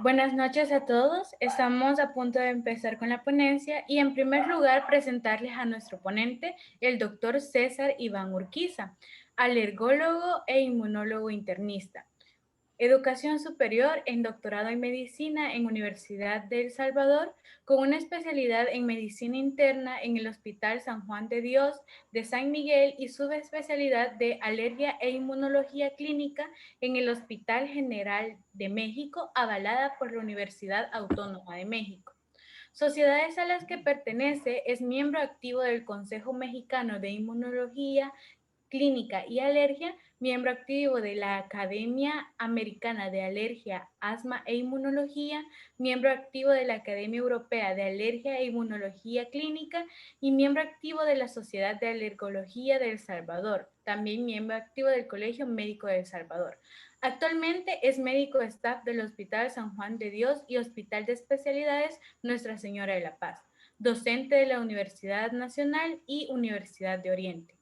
Buenas noches a todos. Estamos a punto de empezar con la ponencia y en primer lugar presentarles a nuestro ponente, el doctor César Iván Urquiza, alergólogo e inmunólogo internista. Educación superior en doctorado en medicina en Universidad de El Salvador, con una especialidad en medicina interna en el Hospital San Juan de Dios de San Miguel y subespecialidad de alergia e inmunología clínica en el Hospital General de México, avalada por la Universidad Autónoma de México. Sociedades a las que pertenece, es miembro activo del Consejo Mexicano de Inmunología Clínica y Alergia, miembro activo de la Academia Americana de Alergia, Asma e Inmunología, miembro activo de la Academia Europea de Alergia e Inmunología Clínica y miembro activo de la Sociedad de Alergología de El Salvador, también miembro activo del Colegio Médico de El Salvador. Actualmente es médico staff del Hospital San Juan de Dios y Hospital de Especialidades Nuestra Señora de la Paz, docente de la Universidad Nacional y Universidad de Oriente.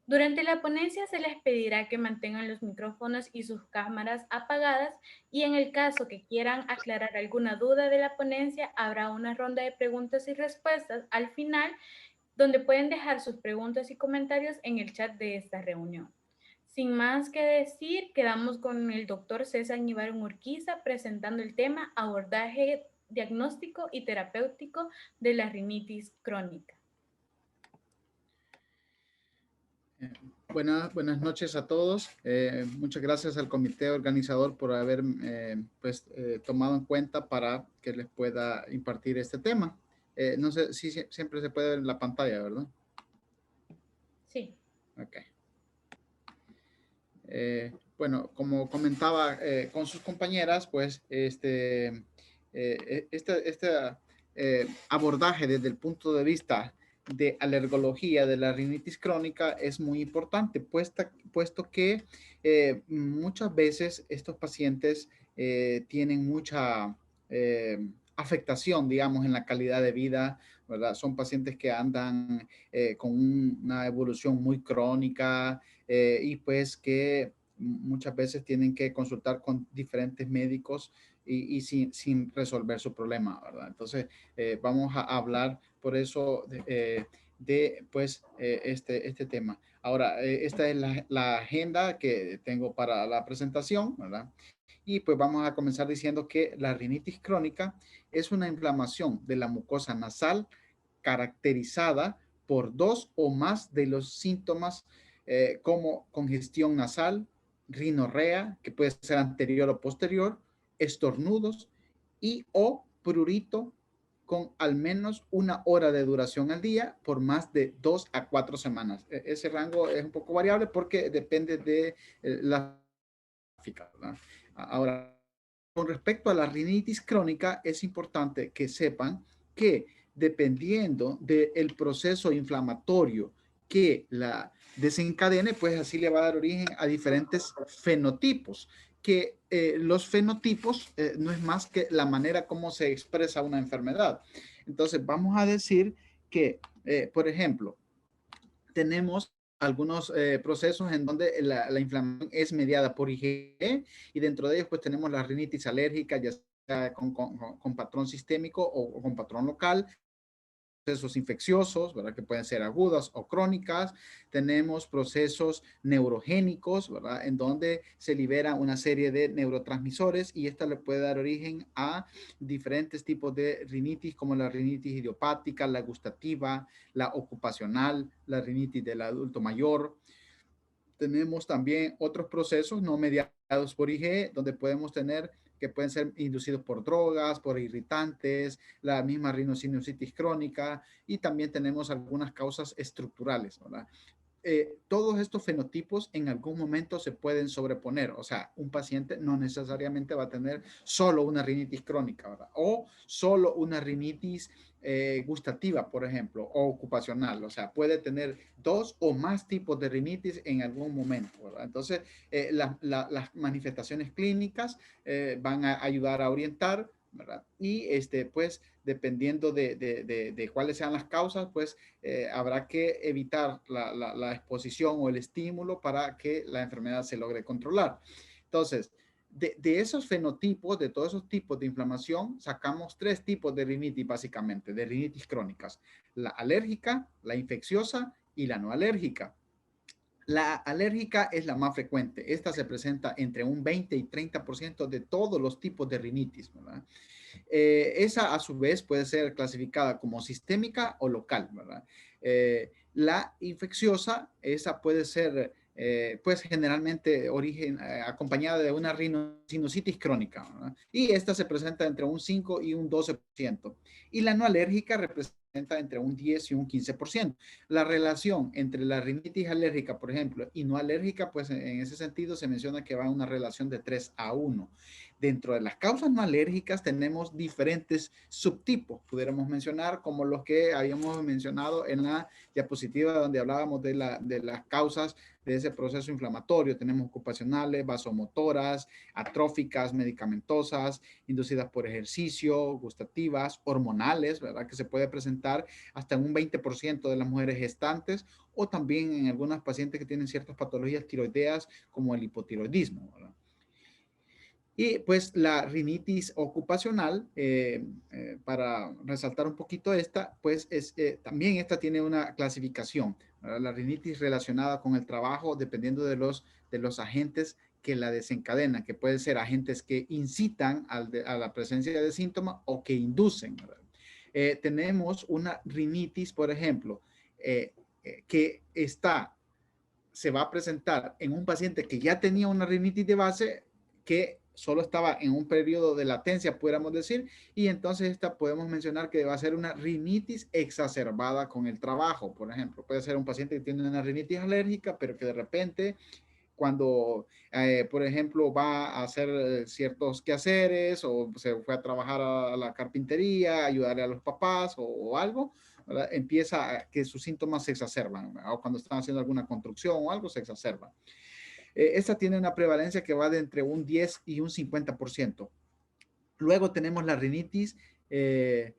Durante la ponencia se les pedirá que mantengan los micrófonos y sus cámaras apagadas y en el caso que quieran aclarar alguna duda de la ponencia, habrá una ronda de preguntas y respuestas al final donde pueden dejar sus preguntas y comentarios en el chat de esta reunión. Sin más que decir, quedamos con el doctor César Iván Urquiza presentando el tema abordaje diagnóstico y terapéutico de la rinitis crónica. Buenas noches a todos. Muchas gracias al comité organizador por haber tomado en cuenta para que les pueda impartir este tema. No sé si siempre se puede ver en la pantalla, ¿verdad? Sí. Ok. Bueno, como comentaba con sus compañeras, pues este abordaje desde el punto de vista de alergología de la rinitis crónica es muy importante, puesto que muchas veces estos pacientes tienen mucha afectación, digamos, en la calidad de vida, ¿verdad? Son pacientes que andan con una evolución muy crónica, y pues que muchas veces tienen que consultar con diferentes médicos y sin resolver su problema, ¿verdad? Entonces, vamos a hablar por eso este tema. Ahora, esta es la agenda que tengo para la presentación, ¿verdad? Y pues vamos a comenzar diciendo que la rinitis crónica es una inflamación de la mucosa nasal caracterizada por dos o más de los síntomas como congestión nasal, rinorrea, que puede ser anterior o posterior, estornudos y o prurito con al menos una hora de duración al día por más de 2 a 4 semanas. Ese rango es un poco variable porque depende de la gráfica, ¿verdad? Ahora, con respecto a la rinitis crónica, es importante que sepan que dependiendo del proceso inflamatorio que la desencadene, pues así le va a dar origen a diferentes fenotipos, que los fenotipos no es más que la manera como se expresa una enfermedad. Entonces, vamos a decir que, por ejemplo, tenemos algunos procesos en donde la inflamación es mediada por IgE y dentro de ellos pues tenemos la rinitis alérgica, ya sea con patrón sistémico o con patrón local, procesos infecciosos, ¿verdad? Que pueden ser agudas o crónicas. Tenemos procesos neurogénicos, ¿verdad? En donde se libera una serie de neurotransmisores y esta le puede dar origen a diferentes tipos de rinitis, como la rinitis idiopática, la gustativa, la ocupacional, la rinitis del adulto mayor. Tenemos también otros procesos no mediados por IgE, donde podemos tener que pueden ser inducidos por drogas, por irritantes, la misma rinosinusitis crónica y también tenemos algunas causas estructurales, ¿verdad? Todos estos fenotipos en algún momento se pueden sobreponer. O sea, un paciente no necesariamente va a tener solo una rinitis crónica, ¿verdad? O solo una rinitis gustativa, por ejemplo, o ocupacional. O sea, puede tener dos o más tipos de rinitis en algún momento, ¿verdad? Entonces, las manifestaciones clínicas van a ayudar a orientar, ¿verdad? Y pues, dependiendo de cuáles sean las causas, pues habrá que evitar la exposición o el estímulo para que la enfermedad se logre controlar. Entonces, de esos fenotipos, de todos esos tipos de inflamación, sacamos 3 tipos de rinitis básicamente, de rinitis crónicas. La alérgica, la infecciosa y la no alérgica. La alérgica es la más frecuente. Esta se presenta entre un 20 y 30% de todos los tipos de rinitis, ¿verdad? Esa a su vez puede ser clasificada como sistémica o local, ¿verdad? La infecciosa, esa puede ser, pues generalmente acompañada de una sinusitis crónica, ¿verdad? Y esta se presenta entre un 5 y un 12%. Y la no alérgica representa entre un 10 y un 15%. La relación entre la rinitis alérgica, por ejemplo, y no alérgica, pues en ese sentido se menciona que va a una relación de 3:1. Dentro de las causas no alérgicas tenemos diferentes subtipos, pudiéramos mencionar como los que habíamos mencionado en la diapositiva donde hablábamos de las causas de ese proceso inflamatorio. Tenemos ocupacionales, vasomotoras, atróficas, medicamentosas, inducidas por ejercicio, gustativas, hormonales, ¿verdad? Que se puede presentar hasta en un 20% de las mujeres gestantes o también en algunas pacientes que tienen ciertas patologías tiroideas como el hipotiroidismo, ¿verdad? Y pues la rinitis ocupacional, para resaltar un poquito esta, pues también esta tiene una clasificación, ¿verdad? La rinitis relacionada con el trabajo, dependiendo de los agentes que la desencadenan, que pueden ser agentes que incitan a la presencia de síntomas o que inducen, ¿verdad? Tenemos una rinitis, por ejemplo, que se va a presentar en un paciente que ya tenía una rinitis de base, que solo estaba en un periodo de latencia, pudiéramos decir, y entonces esta podemos mencionar que va a ser una rinitis exacerbada con el trabajo, por ejemplo. Puede ser un paciente que tiene una rinitis alérgica, pero que de repente cuando, por ejemplo, va a hacer ciertos quehaceres o se fue a trabajar a la carpintería, ayudarle a los papás o algo, ¿verdad? Empieza a que sus síntomas se exacerban, ¿verdad? O cuando están haciendo alguna construcción o algo, se exacerba. Esta tiene una prevalencia que va de entre un 10 y un 50%. Luego tenemos la rinitis eh,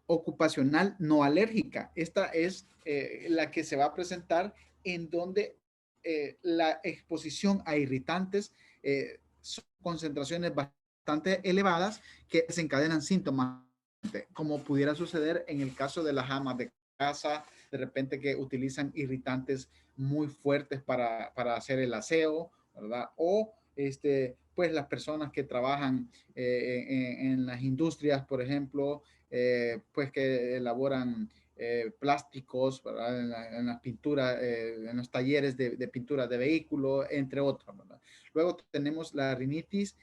ocupacional no alérgica. Esta es la que se va a presentar en donde la exposición a irritantes son concentraciones bastante elevadas que desencadenan síntomas, como pudiera suceder en el caso de las amas de casa, de repente que utilizan irritantes muy fuertes para hacer el aseo, ¿verdad? O pues las personas que trabajan en las industrias, por ejemplo, pues que elaboran plásticos, ¿verdad? En las pinturas, en los talleres de pintura de vehículos, entre otros, ¿verdad? Luego tenemos la rinitis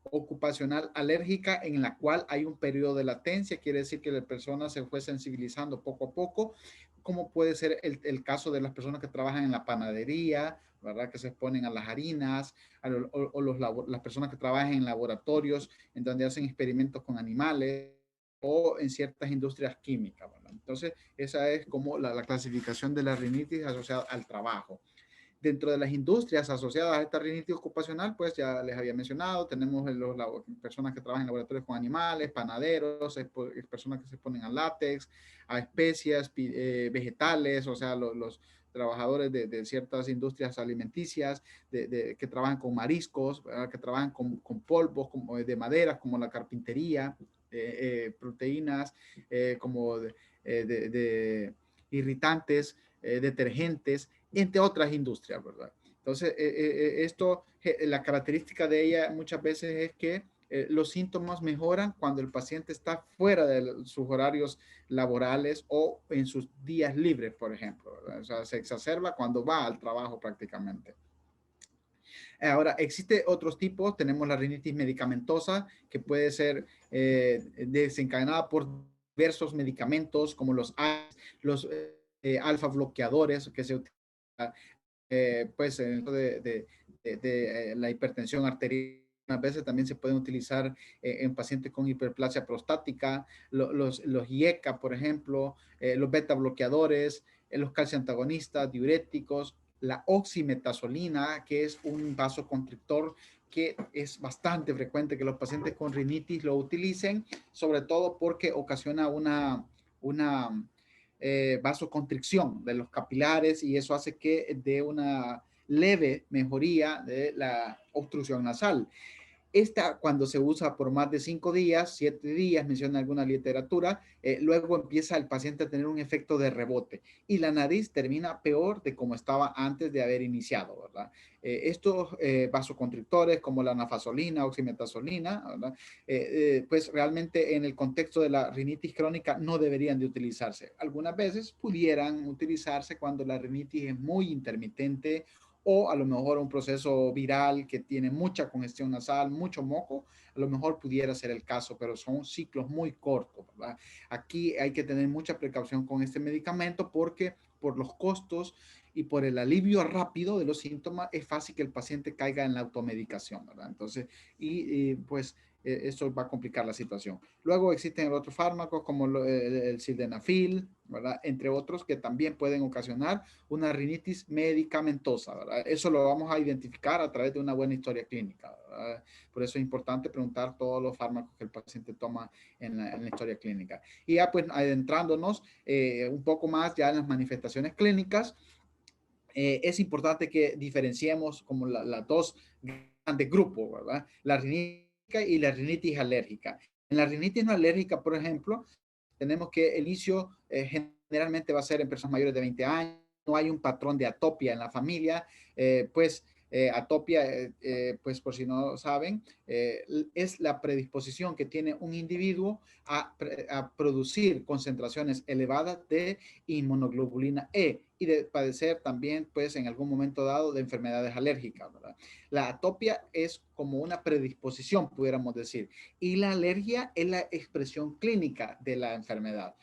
ocupacional alérgica, en la cual hay un periodo de latencia, quiere decir que la persona se fue sensibilizando poco a poco, como puede ser el caso de las personas que trabajan en la panadería, ¿verdad? Que se exponen a las harinas, las personas que trabajan en laboratorios, en donde hacen experimentos con animales, o en ciertas industrias químicas, ¿verdad? Entonces, esa es como la clasificación de la rinitis asociada al trabajo. Dentro de las industrias asociadas a esta rinitis ocupacional, pues ya les había mencionado, tenemos personas que trabajan en laboratorios con animales, panaderos, personas que se ponen a látex, a especias vegetales, o sea, los trabajadores de ciertas industrias alimenticias, que trabajan con mariscos, ¿verdad? Que trabajan con polvos como de madera, como la carpintería, proteínas, como de irritantes, detergentes, entre otras industrias, ¿verdad? Entonces, la característica de ella muchas veces es que los síntomas mejoran cuando el paciente está fuera de sus horarios laborales o en sus días libres, por ejemplo, ¿verdad? O sea, se exacerba cuando va al trabajo prácticamente. Ahora, existe otros tipos. Tenemos la rinitis medicamentosa, que puede ser desencadenada por diversos medicamentos, como los alfa bloqueadores que se utilizan pues la hipertensión arterial. A veces también se pueden utilizar en pacientes con hiperplasia prostática, los IECA, por ejemplo, los beta bloqueadores, los calciantagonistas, diuréticos, la oximetazolina, que es un vasoconstrictor que es bastante frecuente que los pacientes con rinitis lo utilicen, sobre todo porque ocasiona una vasoconstricción de los capilares y eso hace que dé una leve mejoría de la obstrucción nasal. Esta, cuando se usa por más de 5 días, 7 días, menciona alguna literatura, luego empieza el paciente a tener un efecto de rebote y la nariz termina peor de como estaba antes de haber iniciado, ¿verdad? Estos vasoconstrictores como la nafasolina, oximetazolina, ¿verdad? Pues realmente en el contexto de la rinitis crónica no deberían de utilizarse. Algunas veces pudieran utilizarse cuando la rinitis es muy intermitente o a lo mejor un proceso viral que tiene mucha congestión nasal, mucho moco, a lo mejor pudiera ser el caso, pero son ciclos muy cortos, ¿verdad? Aquí hay que tener mucha precaución con este medicamento porque por los costos y por el alivio rápido de los síntomas es fácil que el paciente caiga en la automedicación, ¿verdad? Entonces, pues eso va a complicar la situación. Luego existen otros fármacos como el sildenafil, ¿verdad? Entre otros que también pueden ocasionar una rinitis medicamentosa, ¿verdad? Eso lo vamos a identificar a través de una buena historia clínica, ¿verdad? Por eso es importante preguntar todos los fármacos que el paciente toma en la historia clínica. Y ya pues adentrándonos un poco más ya en las manifestaciones clínicas, es importante que diferenciemos como las dos grandes grupos, ¿verdad? La rinitis y la rinitis alérgica. En la rinitis no alérgica, por ejemplo, tenemos que el inicio generalmente va a ser en personas mayores de 20 años, no hay un patrón de atopia en la familia, pues atopia, pues por si no saben, es la predisposición que tiene un individuo a producir concentraciones elevadas de inmunoglobulina E y de padecer también, pues en algún momento dado, de enfermedades alérgicas, ¿verdad? La atopia es como una predisposición, pudiéramos decir, y la alergia es la expresión clínica de la enfermedad.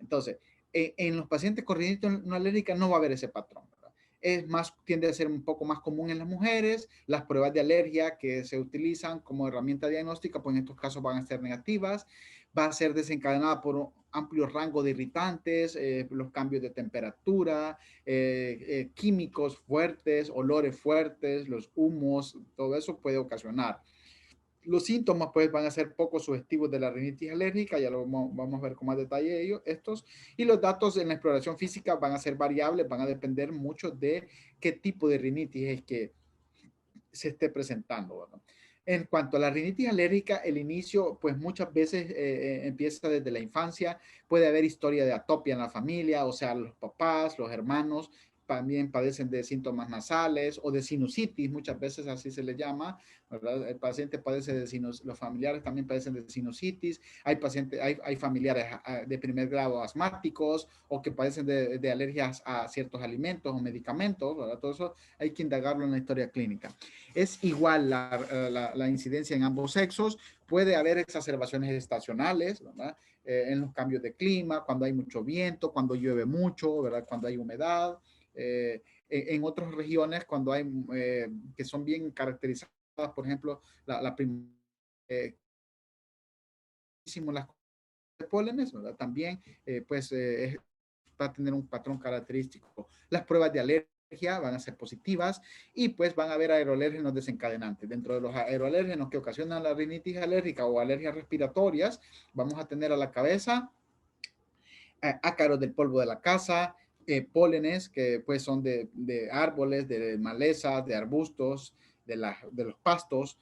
Entonces, en los pacientes con rinitis no alérgica no va a haber ese patrón, ¿verdad? Es más, tiende a ser un poco más común en las mujeres. Las pruebas de alergia que se utilizan como herramienta diagnóstica, pues en estos casos van a ser negativas. Va a ser desencadenada por un amplio rango de irritantes, los cambios de temperatura, químicos fuertes, olores fuertes, los humos, todo eso puede ocasionar. Los síntomas pues van a ser poco sugestivos de la rinitis alérgica, ya lo vamos a ver con más detalle ellos, estos, y los datos en la exploración física van a ser variables, van a depender mucho de qué tipo de rinitis es que se esté presentando, ¿verdad? En cuanto a la rinitis alérgica, el inicio, pues muchas veces empieza desde la infancia, puede haber historia de atopia en la familia, o sea, los papás, los hermanos, también padecen de síntomas nasales o de sinusitis, muchas veces así se le llama, ¿verdad? El paciente padece de sinusitis, los familiares también padecen de sinusitis, hay pacientes, hay familiares de primer grado asmáticos o que padecen de alergias a ciertos alimentos o medicamentos, ¿verdad? Todo eso hay que indagarlo en la historia clínica. Es igual la incidencia en ambos sexos, puede haber exacerbaciones estacionales, ¿verdad? En los cambios de clima, cuando hay mucho viento, cuando llueve mucho, ¿verdad? Cuando hay humedad. En otras regiones, cuando hay, que son bien caracterizadas, por ejemplo, la las de pólenes, ¿verdad? También, pues, va a tener un patrón característico. Las pruebas de alergia van a ser positivas y pues van a haber aeroalérgenos desencadenantes. Dentro de los aeroalérgenos que ocasionan la rinitis alérgica o alergias respiratorias, vamos a tener a la cabeza ácaros del polvo de la casa, pólenes que pues son de árboles, de malezas, de arbustos, de los pastos,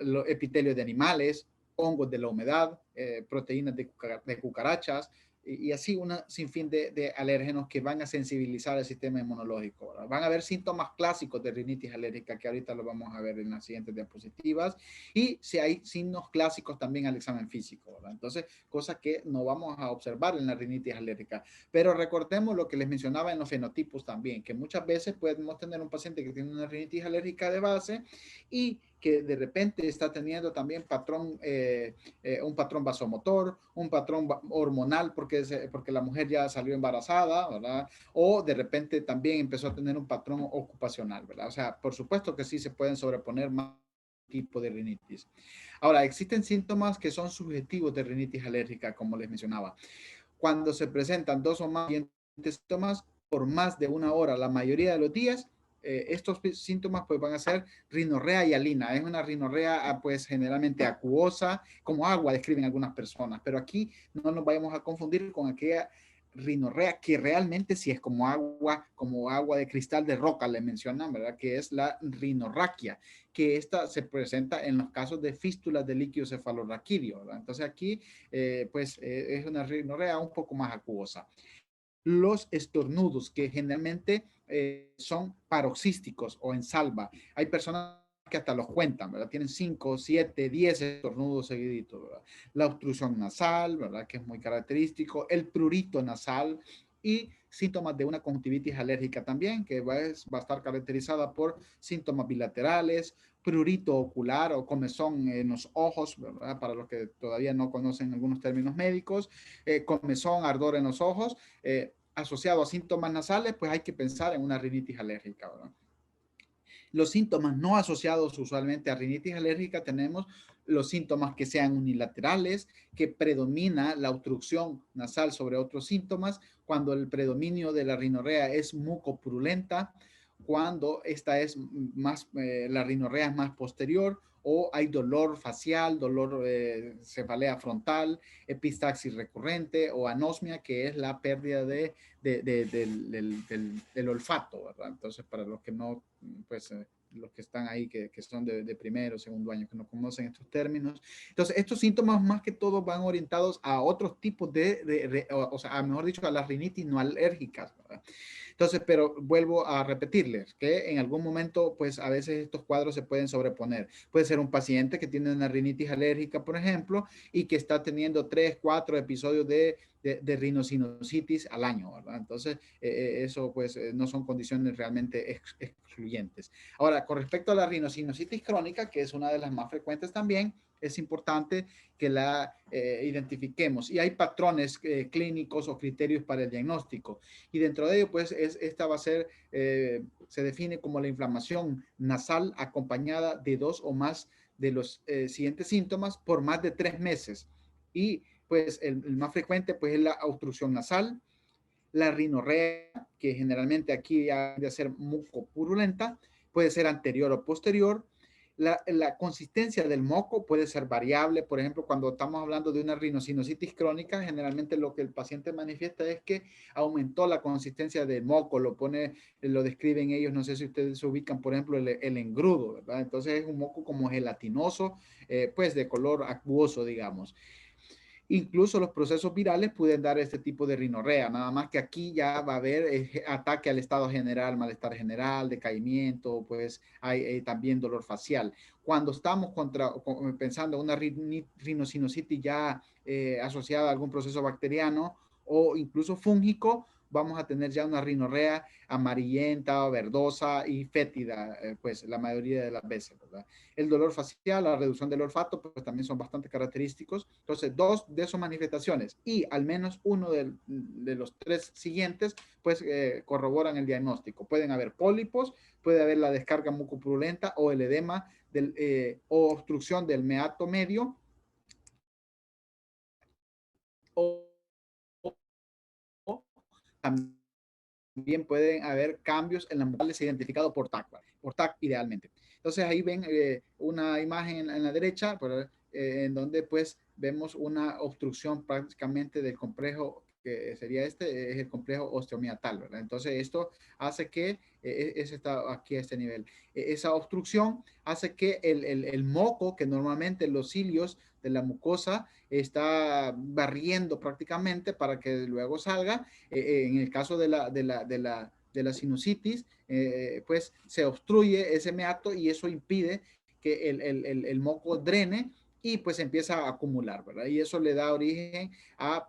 los epitelios de animales, hongos de la humedad, proteínas de cucarachas y así una sinfín de alérgenos que van a sensibilizar el sistema inmunológico, ¿verdad? Van a haber síntomas clásicos de rinitis alérgica que ahorita lo vamos a ver en las siguientes diapositivas y si hay signos clásicos también al examen físico, ¿verdad? Entonces, cosas que no vamos a observar en la rinitis alérgica. Pero recordemos lo que les mencionaba en los fenotipos también, que muchas veces podemos tener un paciente que tiene una rinitis alérgica de base y que de repente está teniendo también un patrón vasomotor, un patrón hormonal porque la mujer ya salió embarazada, ¿verdad? O de repente también empezó a tener un patrón ocupacional, ¿verdad? O sea, por supuesto que sí se pueden sobreponer más tipo de rinitis. Ahora, existen síntomas que son subjetivos de rinitis alérgica, como les mencionaba. Cuando se presentan dos o más síntomas por más de una hora, la mayoría de los días, estos síntomas pues van a ser rinorrea y alina. Es una rinorrea pues generalmente acuosa, como agua describen algunas personas, pero aquí no nos vayamos a confundir con aquella rinorrea, que realmente sí es como agua de cristal de roca, le mencionan, ¿verdad? Que es la rinorraquia, que esta se presenta en los casos de fístulas de líquido cefalorraquídeo, ¿verdad? Entonces aquí, es una rinorrea un poco más acuosa. Los estornudos, que generalmente son paroxísticos o en salva. Hay personas que hasta los cuentan, ¿verdad? Tienen 5, 7, 10 estornudos seguiditos, ¿verdad? La obstrucción nasal, ¿verdad? Que es muy característico. El prurito nasal y síntomas de una conjuntivitis alérgica también, que va a estar caracterizada por síntomas bilaterales, prurito ocular o comezón en los ojos, ¿verdad? Para los que todavía no conocen algunos términos médicos, comezón, ardor en los ojos, asociado a síntomas nasales, pues hay que pensar en una rinitis alérgica, ¿verdad? Los síntomas no asociados usualmente a rinitis alérgica tenemos los síntomas que sean unilaterales, que predomina la obstrucción nasal sobre otros síntomas, cuando el predominio de la rinorrea es mucopurulenta, cuando esta es más, la rinorrea es más posterior, o hay dolor facial, dolor, cefalea frontal, epistaxis recurrente o anosmia, que es la pérdida del olfato, ¿verdad? Entonces, para los que no, pues, los que están ahí, que son de primero o segundo año, que no conocen estos términos. Entonces, estos síntomas más que todo van orientados a otros tipos o sea, mejor dicho, a las rinitis no alérgicas, ¿verdad? Entonces, pero vuelvo a repetirles que en algún momento, pues a veces estos cuadros se pueden sobreponer. Puede ser un paciente que tiene una rinitis alérgica, por ejemplo, y que está teniendo 3, 4 episodios de rinosinusitis al año, ¿verdad? Entonces, eso pues no son condiciones realmente excluyentes. Ahora, con respecto a la rinosinusitis crónica, que es una de las más frecuentes también, es importante que la identifiquemos. Y hay patrones clínicos o criterios para el diagnóstico. Y dentro de ello, pues, esta va a ser, se define como la inflamación nasal acompañada de 2 o más de los siguientes síntomas por más de 3 meses. Y pues el más frecuente pues es la obstrucción nasal, la rinorrea, que generalmente aquí ha de ser mucopurulenta, puede ser anterior o posterior. La consistencia del moco puede ser variable. Por ejemplo, cuando estamos hablando de una rinosinusitis crónica, generalmente lo que el paciente manifiesta es que aumentó la consistencia del moco, lo describen ellos, no sé si ustedes se ubican, por ejemplo, el engrudo, ¿verdad? Entonces es un moco como gelatinoso, pues de color acuoso, digamos. Incluso los procesos virales pueden dar este tipo de rinorrea, nada más que aquí ya va a haber ataque al estado general, malestar general, decaimiento, pues hay también dolor facial. Cuando estamos pensando en una rinosinusitis ya asociada a algún proceso bacteriano o incluso fúngico, vamos a tener ya una rinorrea amarillenta, verdosa y fétida, pues la mayoría de las veces, ¿verdad? El dolor facial, la reducción del olfato, pues también son bastante característicos. Entonces, 2 de esas manifestaciones y al menos uno de los 3 siguientes, pues corroboran el diagnóstico. Pueden haber pólipos, puede haber la descarga mucopurulenta o el edema o obstrucción del meato medio o, o también pueden haber cambios en las mucosas identificados por TAC idealmente. Entonces ahí ven una imagen en la derecha, en donde pues vemos una obstrucción prácticamente del complejo, que sería es el complejo osteomiatal, ¿verdad? Entonces esto hace que, está aquí a este nivel, esa obstrucción hace que el moco, que normalmente los cilios de la mucosa está barriendo prácticamente para que luego salga, en el caso de la sinusitis, pues se obstruye ese meato y eso impide que el moco drene y pues empieza a acumular, ¿verdad? Y eso le da origen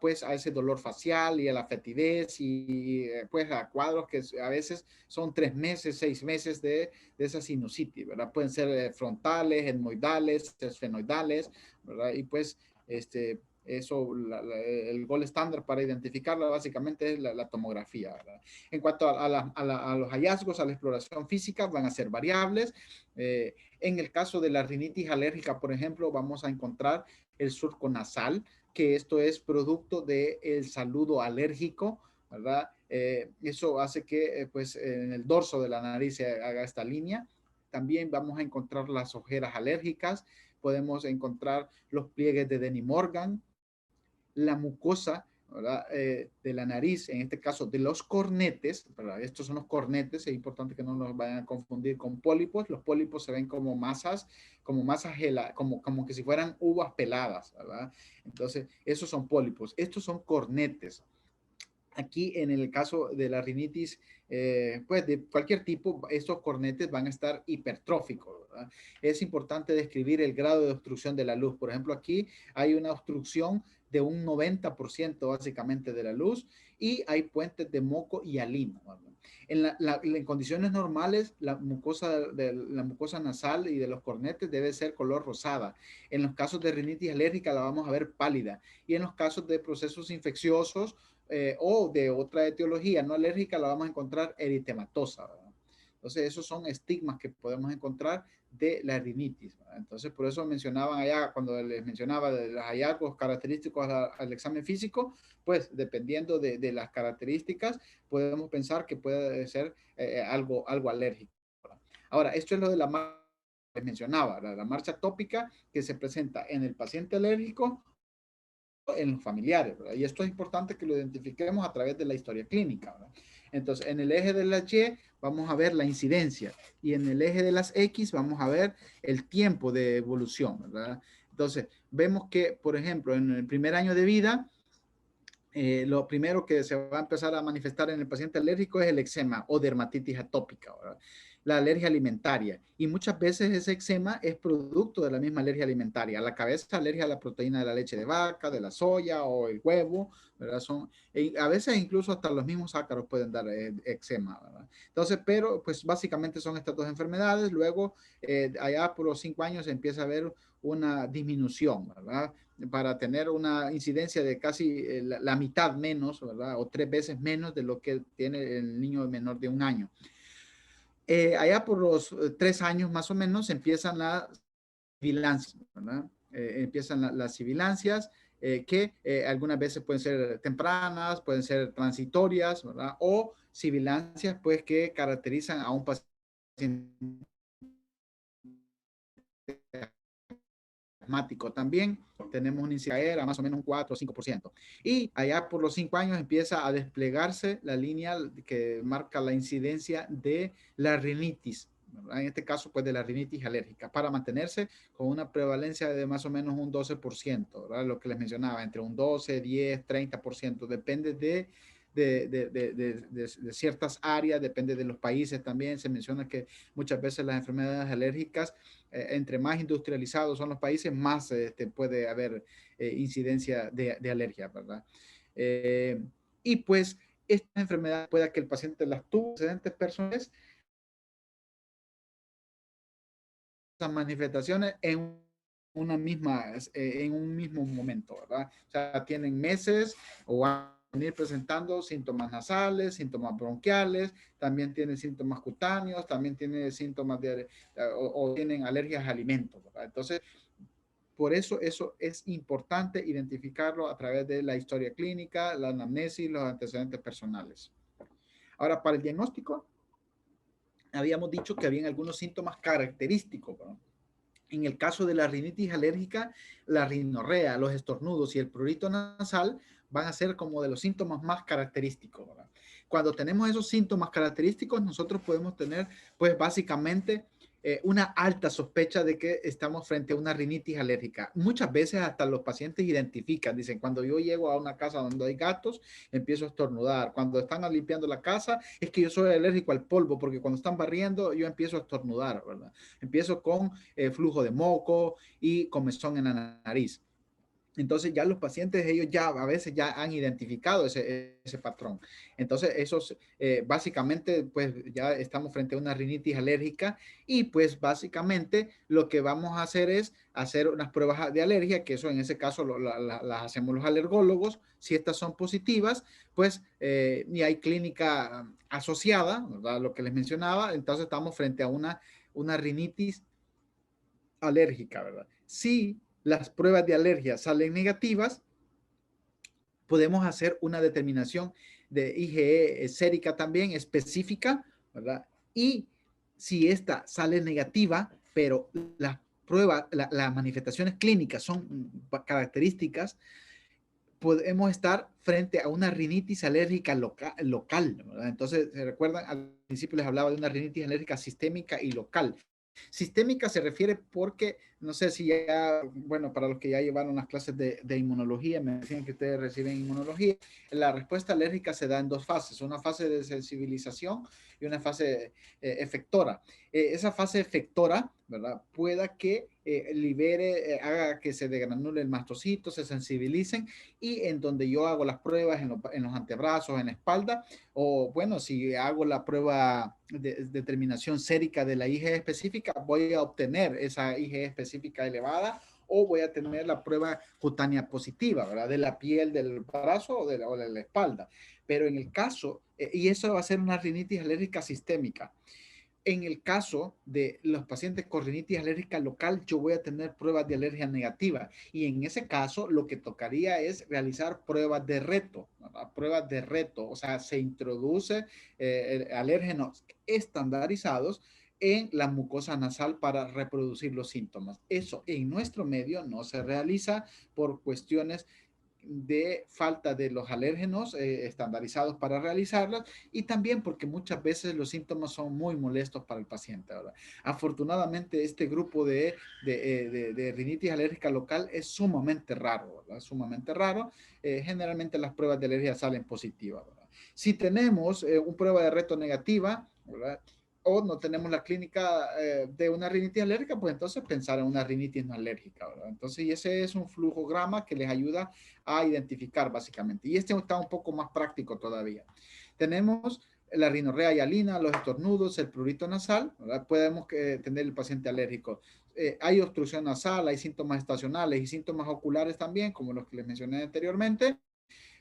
pues, a ese dolor facial y a la fetidez y pues a cuadros que a veces son 3 meses, 6 meses de esa sinusitis, ¿verdad? Pueden ser frontales, etmoidales, esfenoidales, ¿verdad? Y pues eso, el gol estándar para identificarla básicamente es la tomografía, ¿verdad? En cuanto a los hallazgos, a la exploración física, van a ser variables. En el caso de la rinitis alérgica, por ejemplo, vamos a encontrar el surco nasal, que esto es producto del saludo alérgico, ¿verdad? Eso hace que pues en el dorso de la nariz se haga esta línea. También vamos a encontrar las ojeras alérgicas, podemos encontrar los pliegues de Denny Morgan, la mucosa ¿verdad? De la nariz, en este caso de los cornetes, ¿verdad? Estos son los cornetes, es importante que no nos vayan a confundir con pólipos. Los pólipos se ven como masas como que si fueran uvas peladas, ¿verdad? Entonces, esos son pólipos. Estos son cornetes. Aquí en el caso de la rinitis, pues de cualquier tipo, estos cornetes van a estar hipertróficos, ¿verdad? Es importante describir el grado de obstrucción de la luz. Por ejemplo, aquí hay una obstrucción de un 90% básicamente de la luz y hay puentes de moco y halima, ¿verdad? En condiciones normales, la mucosa nasal y de los cornetes debe ser color rosada. En los casos de rinitis alérgica la vamos a ver pálida. Y en los casos de procesos infecciosos, o de otra etiología no alérgica, la vamos a encontrar eritematosa, ¿verdad? Entonces, esos son estigmas que podemos encontrar de la rinitis, ¿verdad? Entonces, por eso mencionaban allá, cuando les mencionaba de los hallazgos característicos al examen físico, pues dependiendo de las características, podemos pensar que puede ser algo alérgico, ¿verdad? Ahora, esto es lo de la marcha que les mencionaba, la marcha tópica que se presenta en el paciente alérgico en los familiares, ¿verdad? Y esto es importante que lo identifiquemos a través de la historia clínica, ¿verdad? Entonces, en el eje de las Y vamos a ver la incidencia y en el eje de las X vamos a ver el tiempo de evolución, ¿verdad? Entonces, vemos que, por ejemplo, en el primer año de vida, lo primero que se va a empezar a manifestar en el paciente alérgico es el eczema o dermatitis atópica, ¿verdad? La alergia alimentaria. Y muchas veces ese eczema es producto de la misma alergia alimentaria. A la cabeza, alergia a la proteína de la leche de vaca, de la soya o el huevo, ¿verdad? A veces incluso hasta los mismos ácaros pueden dar eczema, ¿verdad? Entonces, pero pues básicamente son estas dos enfermedades. Luego, allá por los 5 años se empieza a ver una disminución, ¿verdad? Para tener una incidencia de casi la mitad menos, ¿verdad? O 3 veces menos de lo que tiene el niño menor de 1 año. Allá por los 3 años más o menos empiezan las sibilancias, ¿verdad? Empiezan las sibilancias que algunas veces pueden ser tempranas, pueden ser transitorias, ¿verdad? O sibilancias pues que caracterizan a un paciente asmático también. Tenemos una incidencia a más o menos un 4 o 5%. Y allá por los 5 años empieza a desplegarse la línea que marca la incidencia de la rinitis, ¿verdad? En este caso, pues de la rinitis alérgica, para mantenerse con una prevalencia de más o menos un 12%, ¿verdad? Lo que les mencionaba, entre un 12, 10, 30%, depende de ciertas áreas, depende de los países también. Se menciona que muchas veces las enfermedades alérgicas, entre más industrializados son los países, más puede haber incidencia de alergia, ¿verdad? Eh, y pues esta enfermedad puede que el paciente las tuvo antecedentes personales, esas manifestaciones en un mismo momento, ¿verdad? O sea, tienen meses o van a venir presentando síntomas nasales, síntomas bronquiales, también tienen síntomas cutáneos, también tienen síntomas o tienen alergias a alimentos, ¿verdad? Entonces, por eso es importante identificarlo a través de la historia clínica, la anamnesis, los antecedentes personales. Ahora, para el diagnóstico, habíamos dicho que habían algunos síntomas característicos, ¿no? En el caso de la rinitis alérgica, la rinorrea, los estornudos y el prurito nasal van a ser como de los síntomas más característicos, ¿verdad? Cuando tenemos esos síntomas característicos, nosotros podemos tener, pues básicamente, una alta sospecha de que estamos frente a una rinitis alérgica. Muchas veces hasta los pacientes identifican, dicen, cuando yo llego a una casa donde hay gatos, empiezo a estornudar. Cuando están limpiando la casa, es que yo soy alérgico al polvo, porque cuando están barriendo, yo empiezo a estornudar, ¿verdad? Empiezo con flujo de moco y comezón en la nariz. Entonces ya los pacientes, ellos ya a veces ya han identificado ese patrón. Entonces esos básicamente pues ya estamos frente a una rinitis alérgica y pues básicamente lo que vamos a hacer es hacer unas pruebas de alergia, que eso en ese caso las hacemos los alergólogos. Si estas son positivas, pues y hay clínica asociada, ¿verdad? Lo que les mencionaba, entonces estamos frente a una rinitis alérgica, ¿verdad? Si las pruebas de alergia salen negativas, podemos hacer una determinación de IgE sérica también específica, ¿verdad? Y si esta sale negativa, pero las pruebas, las manifestaciones clínicas son características, podemos estar frente a una rinitis alérgica local, ¿verdad? Entonces, ¿se recuerdan? Al principio les hablaba de una rinitis alérgica sistémica y local. Sistémica se refiere porque, no sé si ya, bueno, para los que ya llevaron las clases de inmunología, me decían que ustedes reciben inmunología, la respuesta alérgica se da en dos fases, una fase de sensibilización y una fase efectora. Esa fase efectora, ¿verdad? Pueda que libere, haga que se degranule el mastocito, se sensibilicen y en donde yo hago las pruebas en los antebrazos, en la espalda, o bueno, si hago la prueba de determinación sérica de la IgE específica, voy a obtener esa IgE específica elevada o voy a tener la prueba cutánea positiva, ¿verdad? De la piel del brazo o de la espalda. Pero en el caso, y eso va a ser una rinitis alérgica sistémica. En el caso de los pacientes con rinitis alérgica local, yo voy a tener pruebas de alergia negativa y en ese caso lo que tocaría es realizar pruebas de reto, ¿verdad? Pruebas de reto, o sea, se introduce alérgenos estandarizados en la mucosa nasal para reproducir los síntomas. Eso en nuestro medio no se realiza por cuestiones de falta de los alérgenos estandarizados para realizarlas y también porque muchas veces los síntomas son muy molestos para el paciente. ¿Verdad? Afortunadamente, este grupo de rinitis alérgica local es sumamente raro, ¿verdad? Sumamente raro. Generalmente las pruebas de alergia salen positivas. ¿Verdad? Si tenemos una prueba de reto negativa, ¿verdad? O no tenemos la clínica de una rinitis alérgica, pues entonces pensar en una rinitis no alérgica, ¿verdad? Entonces, y ese es un flujograma que les ayuda a identificar básicamente. Y este está un poco más práctico todavía. Tenemos la rinorrea hialina, los estornudos, el prurito nasal, ¿verdad? Podemos tener el paciente alérgico. Hay obstrucción nasal, hay síntomas estacionales y síntomas oculares también, como los que les mencioné anteriormente.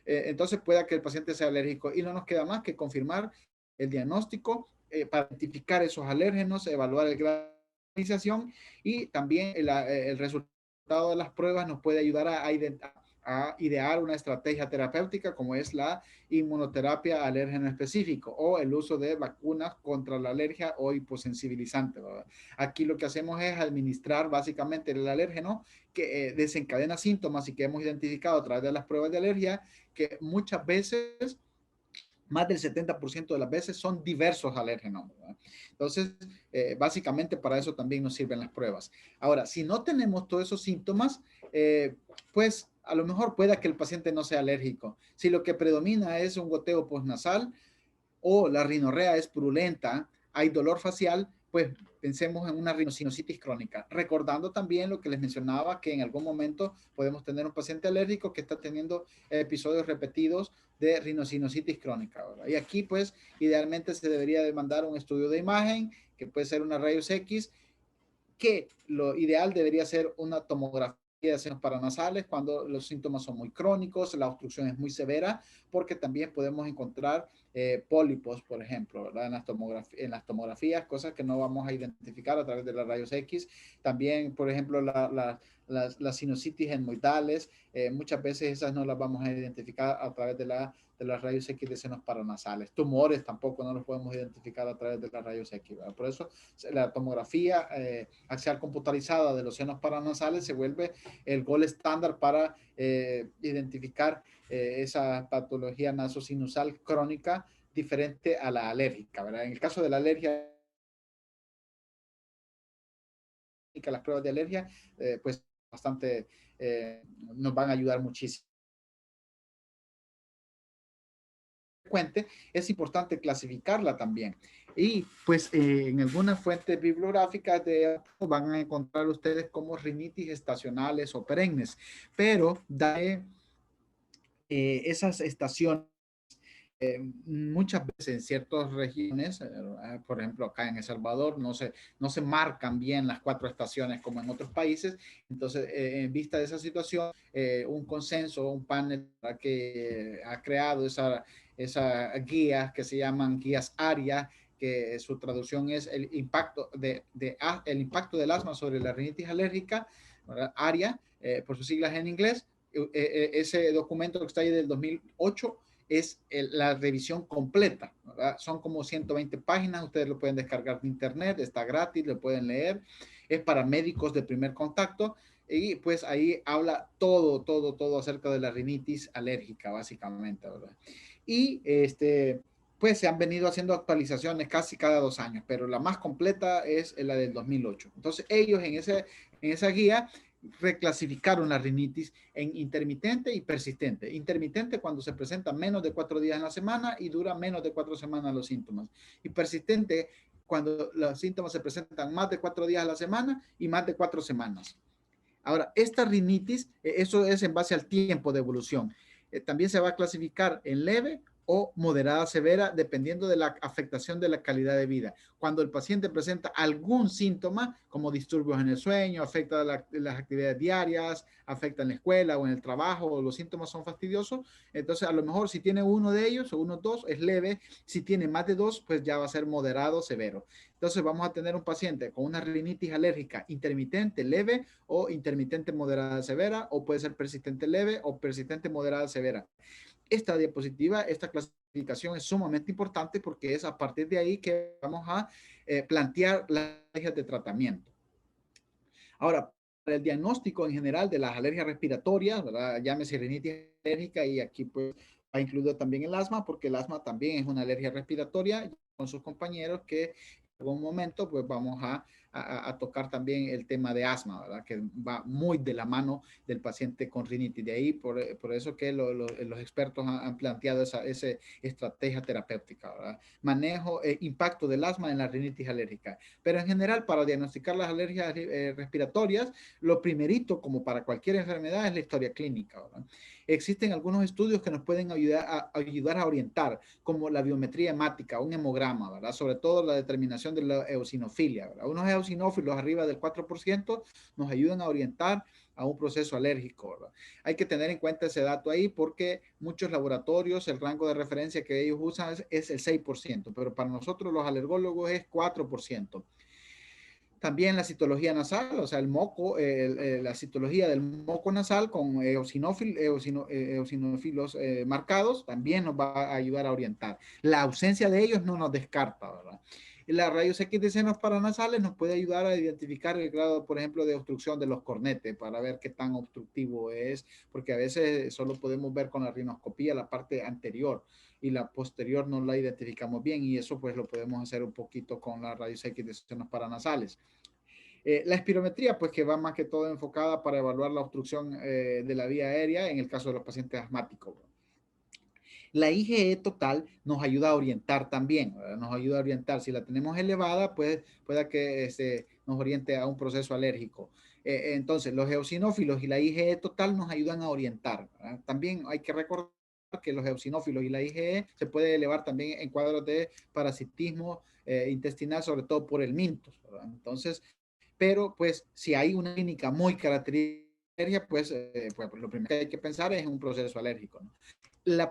Entonces pueda que el paciente sea alérgico y no nos queda más que confirmar el diagnóstico para identificar esos alérgenos, evaluar el grado de iniciación y también el resultado de las pruebas nos puede ayudar a idear una estrategia terapéutica como es la inmunoterapia alérgeno específico o el uso de vacunas contra la alergia o hiposensibilizante. ¿Verdad? Aquí lo que hacemos es administrar básicamente el alérgeno que desencadena síntomas y que hemos identificado a través de las pruebas de alergia que muchas veces más del 70% de las veces son diversos alérgenos. ¿Verdad? Entonces, básicamente para eso también nos sirven las pruebas. Ahora, si no tenemos todos esos síntomas, pues a lo mejor pueda que el paciente no sea alérgico. Si lo que predomina es un goteo postnasal o la rinorrea es purulenta, hay dolor facial, pues pensemos en una rinosinusitis crónica. Recordando también lo que les mencionaba, que en algún momento podemos tener un paciente alérgico que está teniendo episodios repetidos de rinosinusitis crónica. ¿Verdad? Y aquí, pues, idealmente se debería demandar un estudio de imagen, que puede ser una rayos X, que lo ideal debería ser una tomografía de senos paranasales cuando los síntomas son muy crónicos, la obstrucción es muy severa, porque también podemos encontrar pólipos, por ejemplo, ¿verdad? En las tomografías, cosas que no vamos a identificar a través de las rayos X. También, por ejemplo, las sinusitis etmoidales, muchas veces esas no las vamos a identificar a través de las rayos X de senos paranasales. Tumores tampoco no los podemos identificar a través de las rayos X. ¿Verdad? Por eso la tomografía axial computarizada de los senos paranasales se vuelve el gol estándar para identificar esa patología nasosinusal crónica diferente a la alérgica. ¿Verdad? En el caso de la alergia, las pruebas de alergia, pues bastante nos van a ayudar muchísimo. Es importante clasificarla también. Y pues en algunas fuentes bibliográficas van a encontrar ustedes como rinitis estacionales o perennes, pero esas estaciones muchas veces en ciertas regiones, por ejemplo acá en El Salvador, no se marcan bien las 4 estaciones como en otros países. Entonces, en vista de esa situación, un consenso, un panel que ha creado esa guías que se llaman guías ARIA, que su traducción es el impacto, el impacto del asma sobre la rinitis alérgica, ¿verdad? ARIA, por sus siglas en inglés. Ese documento que está ahí del 2008 es la revisión completa, ¿verdad? Son como 120 páginas, ustedes lo pueden descargar de internet, está gratis, lo pueden leer, es para médicos de primer contacto, Y pues ahí habla todo acerca de la rinitis alérgica, básicamente, ¿verdad? Y pues se han venido haciendo actualizaciones casi cada 2 años, pero la más completa es la del 2008. Entonces ellos en esa guía reclasificaron la rinitis en intermitente y persistente. Intermitente cuando se presenta menos de 4 días en la semana y dura menos de 4 semanas los síntomas. Y persistente cuando los síntomas se presentan más de 4 días a la semana y más de 4 semanas. Ahora, esta rinitis, eso es en base al tiempo de evolución. También se va a clasificar en leve o moderada severa, dependiendo de la afectación de la calidad de vida. Cuando el paciente presenta algún síntoma, como disturbios en el sueño, afecta las actividades diarias, afecta en la escuela o en el trabajo, o los síntomas son fastidiosos, entonces a lo mejor si tiene uno de ellos o uno dos, es leve. Si tiene más de dos, pues ya va a ser moderado, severo. Entonces vamos a tener un paciente con una rinitis alérgica intermitente leve o intermitente moderada severa, o puede ser persistente leve o persistente moderada severa. Esta diapositiva, esta clasificación es sumamente importante porque es a partir de ahí que vamos a plantear las estrategias de tratamiento. Ahora, para el diagnóstico en general de las alergias respiratorias, ¿verdad? Llámese rinitis alérgica, y aquí pues ha incluido también el asma, porque el asma también es una alergia respiratoria, con sus compañeros que en algún momento pues vamos a tocar también el tema de asma, ¿verdad? Que va muy de la mano del paciente con rinitis. De ahí, por eso que los expertos han planteado esa estrategia terapéutica, ¿verdad? Manejo, impacto del asma en la rinitis alérgica. Pero en general, para diagnosticar las alergias respiratorias, lo primerito, como para cualquier enfermedad, es la historia clínica, ¿verdad? Existen algunos estudios que nos pueden ayudar a orientar, como la biometría hemática, un hemograma, ¿verdad? Sobre todo la determinación de la eosinofilia, ¿verdad? Unos eosinófilos arriba del 4% nos ayudan a orientar a un proceso alérgico, ¿verdad? Hay que tener en cuenta ese dato ahí porque muchos laboratorios, el rango de referencia que ellos usan es el 6%, pero para nosotros los alergólogos es 4%. También la citología nasal, o sea, el moco, la citología del moco nasal con eosinófilos marcados, también nos va a ayudar a orientar. La ausencia de ellos no nos descarta, ¿verdad? La rayos X de senos paranasales nos puede ayudar a identificar el grado, por ejemplo, de obstrucción de los cornetes, para ver qué tan obstructivo es, porque a veces solo podemos ver con la rinoscopía la parte anterior y la posterior no la identificamos bien, y eso pues lo podemos hacer un poquito con la rayos X de senos paranasales. La espirometría, pues que va más que todo enfocada para evaluar la obstrucción de la vía aérea en el caso de los pacientes asmáticos. La IgE total nos ayuda a orientar también, ¿verdad? Nos ayuda a orientar. Si la tenemos elevada, pues pueda que nos oriente a un proceso alérgico. Entonces, los eosinófilos y la IgE total nos ayudan a orientar, ¿verdad? También hay que recordar que los eosinófilos y la IgE se puede elevar también en cuadros de parasitismo intestinal, sobre todo por el mintos, ¿verdad? Entonces, pero pues si hay una clínica muy característica, pues lo primero que hay que pensar es un proceso alérgico, ¿no? La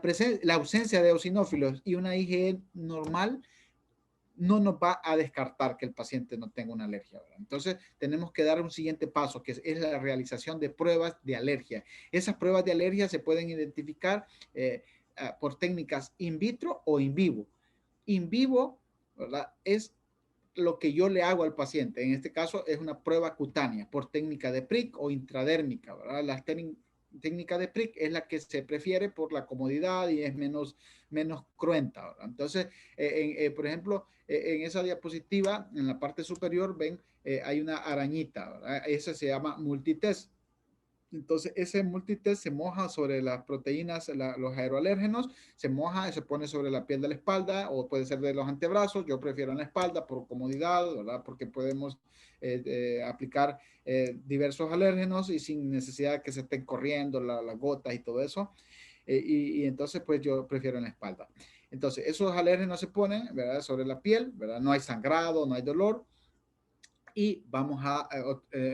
ausencia de eosinófilos y una IgE normal no nos va a descartar que el paciente no tenga una alergia, ¿verdad? Entonces, tenemos que dar un siguiente paso, que es la realización de pruebas de alergia. Esas pruebas de alergia se pueden identificar por técnicas in vitro o in vivo. In vivo, ¿verdad? Es lo que yo le hago al paciente. En este caso es una prueba cutánea por técnica de prick o intradérmica, ¿verdad? La técnica de prick es la que se prefiere por la comodidad y es menos cruenta, ¿verdad? Entonces, por ejemplo, en esa diapositiva, en la parte superior, ven, hay una arañita, ¿verdad? Esa se llama multitest. Entonces, ese multitest se moja sobre las proteínas, los aeroalérgenos, se moja y se pone sobre la piel de la espalda, o puede ser de los antebrazos. Yo prefiero en la espalda por comodidad, ¿verdad? Porque podemos aplicar diversos alérgenos y sin necesidad de que se estén corriendo las gotas y todo eso. Y entonces, pues yo prefiero en la espalda. Entonces, esos alérgenos se ponen, ¿verdad? Sobre la piel, ¿verdad? No hay sangrado, no hay dolor, y vamos a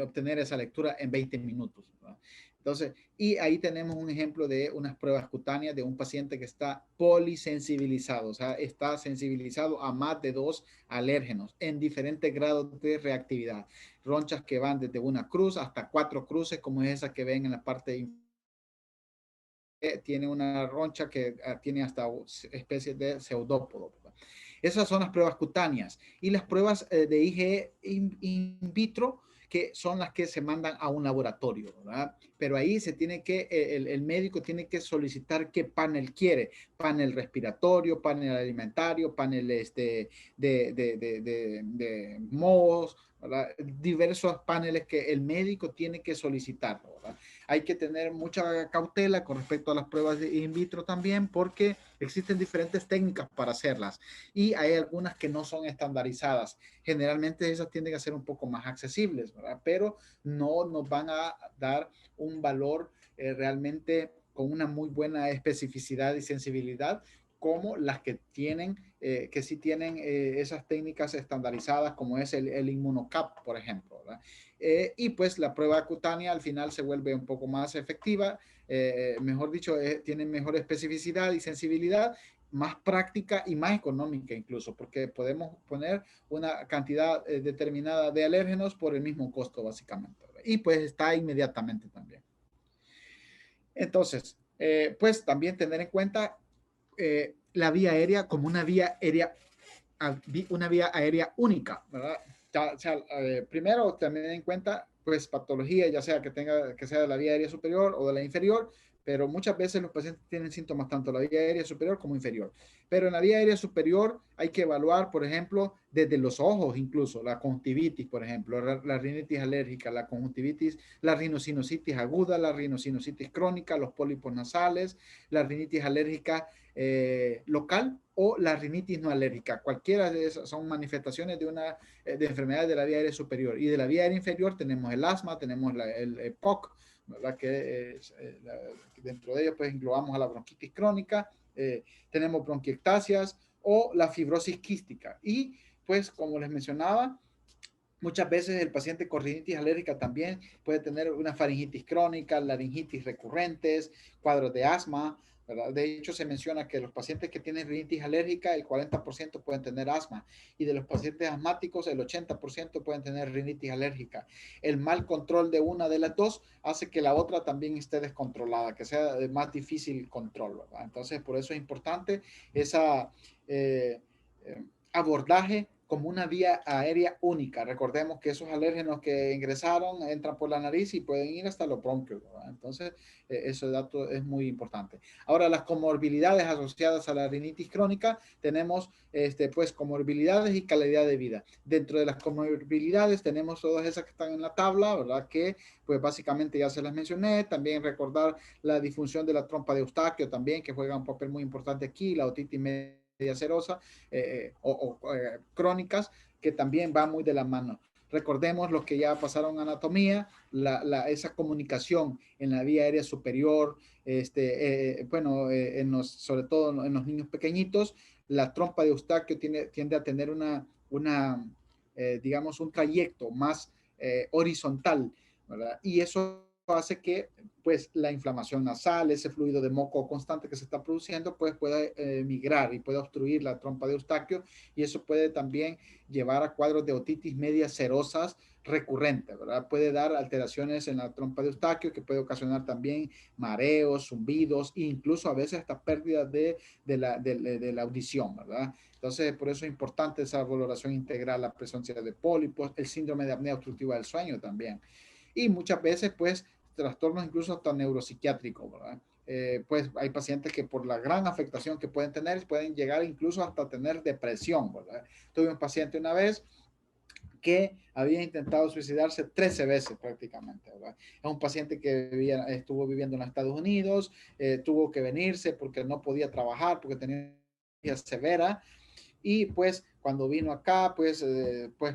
obtener esa lectura en 20 minutos, ¿verdad? Entonces, y ahí tenemos un ejemplo de unas pruebas cutáneas de un paciente que está polisensibilizado, o sea, está sensibilizado a más de 2 alérgenos en diferentes grados de reactividad. Ronchas que van desde una cruz hasta 4 cruces, como es esa que ven en la parte. Tiene una roncha que tiene hasta especies de pseudópodo. Esas son las pruebas cutáneas y las pruebas de IgE in vitro, que son las que se mandan a un laboratorio, ¿verdad? Pero ahí se tiene que, el médico tiene que solicitar qué panel quiere, panel respiratorio, panel alimentario, panel de mohos, ¿verdad? Diversos paneles que el médico tiene que solicitar, ¿verdad? Hay que tener mucha cautela con respecto a las pruebas de in vitro también, porque existen diferentes técnicas para hacerlas y hay algunas que no son estandarizadas. Generalmente esas tienden a ser un poco más accesibles, ¿verdad? Pero no nos van a dar un valor realmente con una muy buena especificidad y sensibilidad como las que tienen, que sí tienen esas técnicas estandarizadas, como es el Inmunocap, por ejemplo, ¿verdad? Y pues la prueba cutánea al final se vuelve un poco más efectiva, mejor dicho, tiene mejor especificidad y sensibilidad, más práctica y más económica incluso, porque podemos poner una cantidad determinada de alérgenos por el mismo costo, básicamente, ¿verdad? Y pues está inmediatamente también. Entonces, pues también tener en cuenta la vía aérea como una vía aérea única, ¿verdad? O sea, primero tener en cuenta pues patología, ya sea que sea de la vía aérea superior o de la inferior, pero muchas veces los pacientes tienen síntomas tanto de la vía aérea superior como inferior. Pero en la vía aérea superior hay que evaluar, por ejemplo, desde los ojos incluso, la conjuntivitis, por ejemplo, la rinitis alérgica, la conjuntivitis, la rhinosinusitis aguda, la rhinosinusitis crónica, los pólipos nasales, la rinitis alérgica local o la rinitis no alérgica. Cualquiera de esas son manifestaciones de enfermedades de la vía aérea superior. Y de la vía aérea inferior tenemos el asma, tenemos el POC, ¿verdad? Dentro de ellos pues englobamos a la bronquitis crónica, tenemos bronquiectasias o la fibrosis quística. Y pues como les mencionaba, muchas veces el paciente con rinitis alérgica también puede tener una faringitis crónica, laringitis recurrentes, cuadros de asma, ¿verdad? De hecho, se menciona que los pacientes que tienen rinitis alérgica, el 40% pueden tener asma, y de los pacientes asmáticos, el 80% pueden tener rinitis alérgica. El mal control de una de las dos hace que la otra también esté descontrolada, que sea de más difícil control, ¿verdad? Entonces, por eso es importante esa eh, abordaje como una vía aérea única. Recordemos que esos alérgenos que ingresaron entran por la nariz y pueden ir hasta los bronquios, ¿verdad? Entonces, ese dato es muy importante. Ahora, las comorbilidades asociadas a la rinitis crónica, tenemos pues comorbilidades y calidad de vida. Dentro de las comorbilidades tenemos todas esas que están en la tabla, ¿verdad? Que pues básicamente ya se las mencioné. También recordar la disfunción de la trompa de Eustaquio también, que juega un papel muy importante aquí, la otitis media serosa crónicas, que también va muy de la mano. Recordemos los que ya pasaron anatomía, esa comunicación en la vía aérea superior, sobre todo en los niños pequeñitos, la trompa de Eustaquio tiende a tener digamos, un trayecto más horizontal, ¿verdad? Y eso hace que pues la inflamación nasal, ese fluido de moco constante que se está produciendo, pues pueda migrar y pueda obstruir la trompa de Eustaquio, y eso puede también llevar a cuadros de otitis media serosas recurrentes, ¿verdad? Puede dar alteraciones en la trompa de Eustaquio que puede ocasionar también mareos, zumbidos e incluso a veces hasta pérdida de la audición, ¿verdad? Entonces, por eso es importante esa valoración integral, la presencia de pólipos, el síndrome de apnea obstructiva del sueño también. Y muchas veces, pues, trastornos incluso hasta neuropsiquiátricos, ¿verdad? Pues hay pacientes que por la gran afectación que pueden tener, pueden llegar incluso hasta tener depresión, ¿verdad? Tuve un paciente una vez que había intentado suicidarse 13 veces prácticamente, ¿verdad? Es un paciente que estuvo viviendo en los Estados Unidos, tuvo que venirse porque no podía trabajar, porque tenía severa, y pues cuando vino acá, pues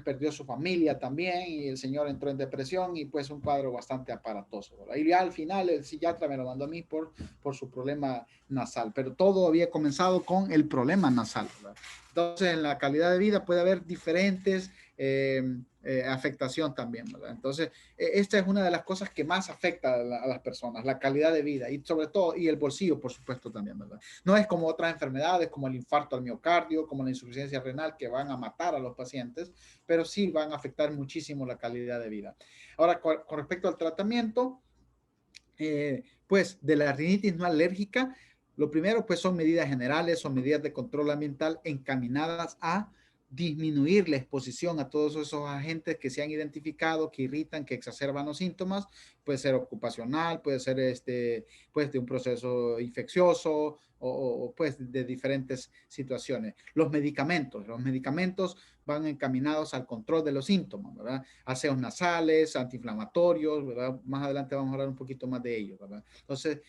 perdió su familia también y el señor entró en depresión y pues un cuadro bastante aparatoso, ¿verdad? Y ya al final el psiquiatra me lo mandó a mí por su problema nasal, pero todo había comenzado con el problema nasal, ¿verdad? Entonces en la calidad de vida puede haber diferentes afectación también, ¿verdad? Entonces, esta es una de las cosas que más afecta a las personas, la calidad de vida y sobre todo, y el bolsillo, por supuesto, también, ¿verdad? No es como otras enfermedades, como el infarto al miocardio, como la insuficiencia renal, que van a matar a los pacientes, pero sí van a afectar muchísimo la calidad de vida. Ahora, con respecto al tratamiento, pues de la rinitis no alérgica, lo primero pues son medidas generales, son medidas de control ambiental encaminadas a disminuir la exposición a todos esos agentes que se han identificado, que irritan, que exacerban los síntomas. Puede ser ocupacional, puede ser pues de un proceso infeccioso o pues de diferentes situaciones. Los medicamentos van encaminados al control de los síntomas, ¿verdad? Aseos nasales, antiinflamatorios, ¿verdad? Más adelante vamos a hablar un poquito más de ellos, ¿verdad? Entonces,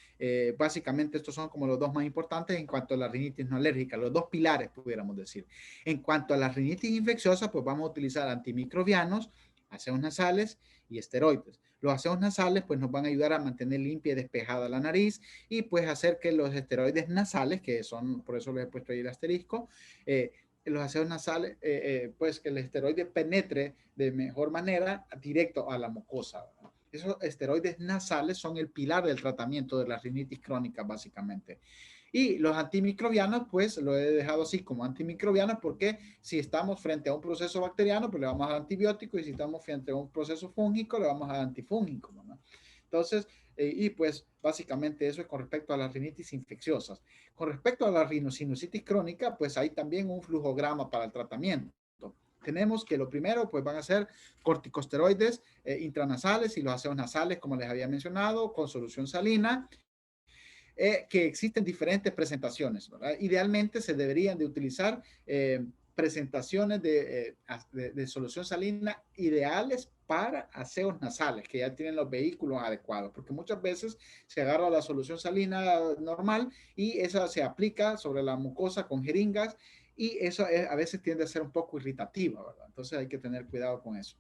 básicamente estos son como los dos más importantes en cuanto a la rinitis no alérgica, los dos pilares, pudiéramos decir. En cuanto a la rinitis infecciosa, pues vamos a utilizar antimicrobianos, aseos nasales y esteroides. Los aseos nasales pues nos van a ayudar a mantener limpia y despejada la nariz y pues hacer que los esteroides nasales, que son, por eso les he puesto ahí el asterisco, los aseos nasales, pues que el esteroide penetre de mejor manera directo a la mucosa, ¿verdad? Esos esteroides nasales son el pilar del tratamiento de la rinitis crónica, básicamente. Y los antimicrobianos, pues lo he dejado así como antimicrobianos porque si estamos frente a un proceso bacteriano, pues le vamos a dar antibiótico y si estamos frente a un proceso fúngico, le vamos a dar antifúngico, ¿no? Entonces, y pues básicamente eso es con respecto a las rinitis infecciosas. Con respecto a la rinosinusitis crónica, pues hay también un flujograma para el tratamiento. Tenemos que lo primero, pues van a ser corticosteroides intranasales y los aseos nasales, como les había mencionado, con solución salina, que existen diferentes presentaciones, ¿verdad? Idealmente se deberían de utilizar presentaciones de solución salina ideales para aseos nasales, que ya tienen los vehículos adecuados, porque muchas veces se agarra la solución salina normal y esa se aplica sobre la mucosa con jeringas y eso a veces tiende a ser un poco irritativa, ¿verdad? Entonces hay que tener cuidado con eso.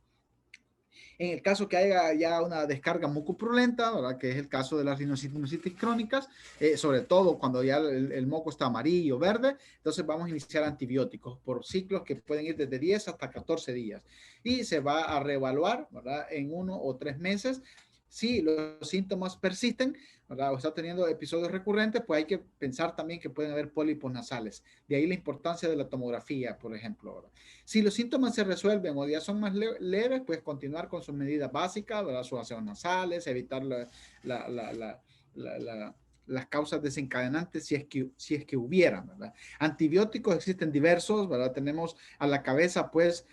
En el caso que haya ya una descarga mucopurulenta, ¿verdad? Que es el caso de las rinocinositis crónicas, sobre todo cuando ya el moco está amarillo o verde, entonces vamos a iniciar antibióticos por ciclos que pueden ir desde 10 hasta 14 días. Y se va a reevaluar, ¿verdad? En 1 o 3 meses. Si los síntomas persisten, ¿verdad? O está teniendo episodios recurrentes, pues hay que pensar también que pueden haber pólipos nasales. De ahí la importancia de la tomografía, por ejemplo, ¿verdad? Si los síntomas se resuelven o ya son más leves, pues continuar con sus medidas básicas, ¿verdad? Sus aseos nasales, evitar la, la, la, las causas desencadenantes si es que hubiera, ¿verdad? Antibióticos existen diversos, ¿verdad? Tenemos a la cabeza, pues,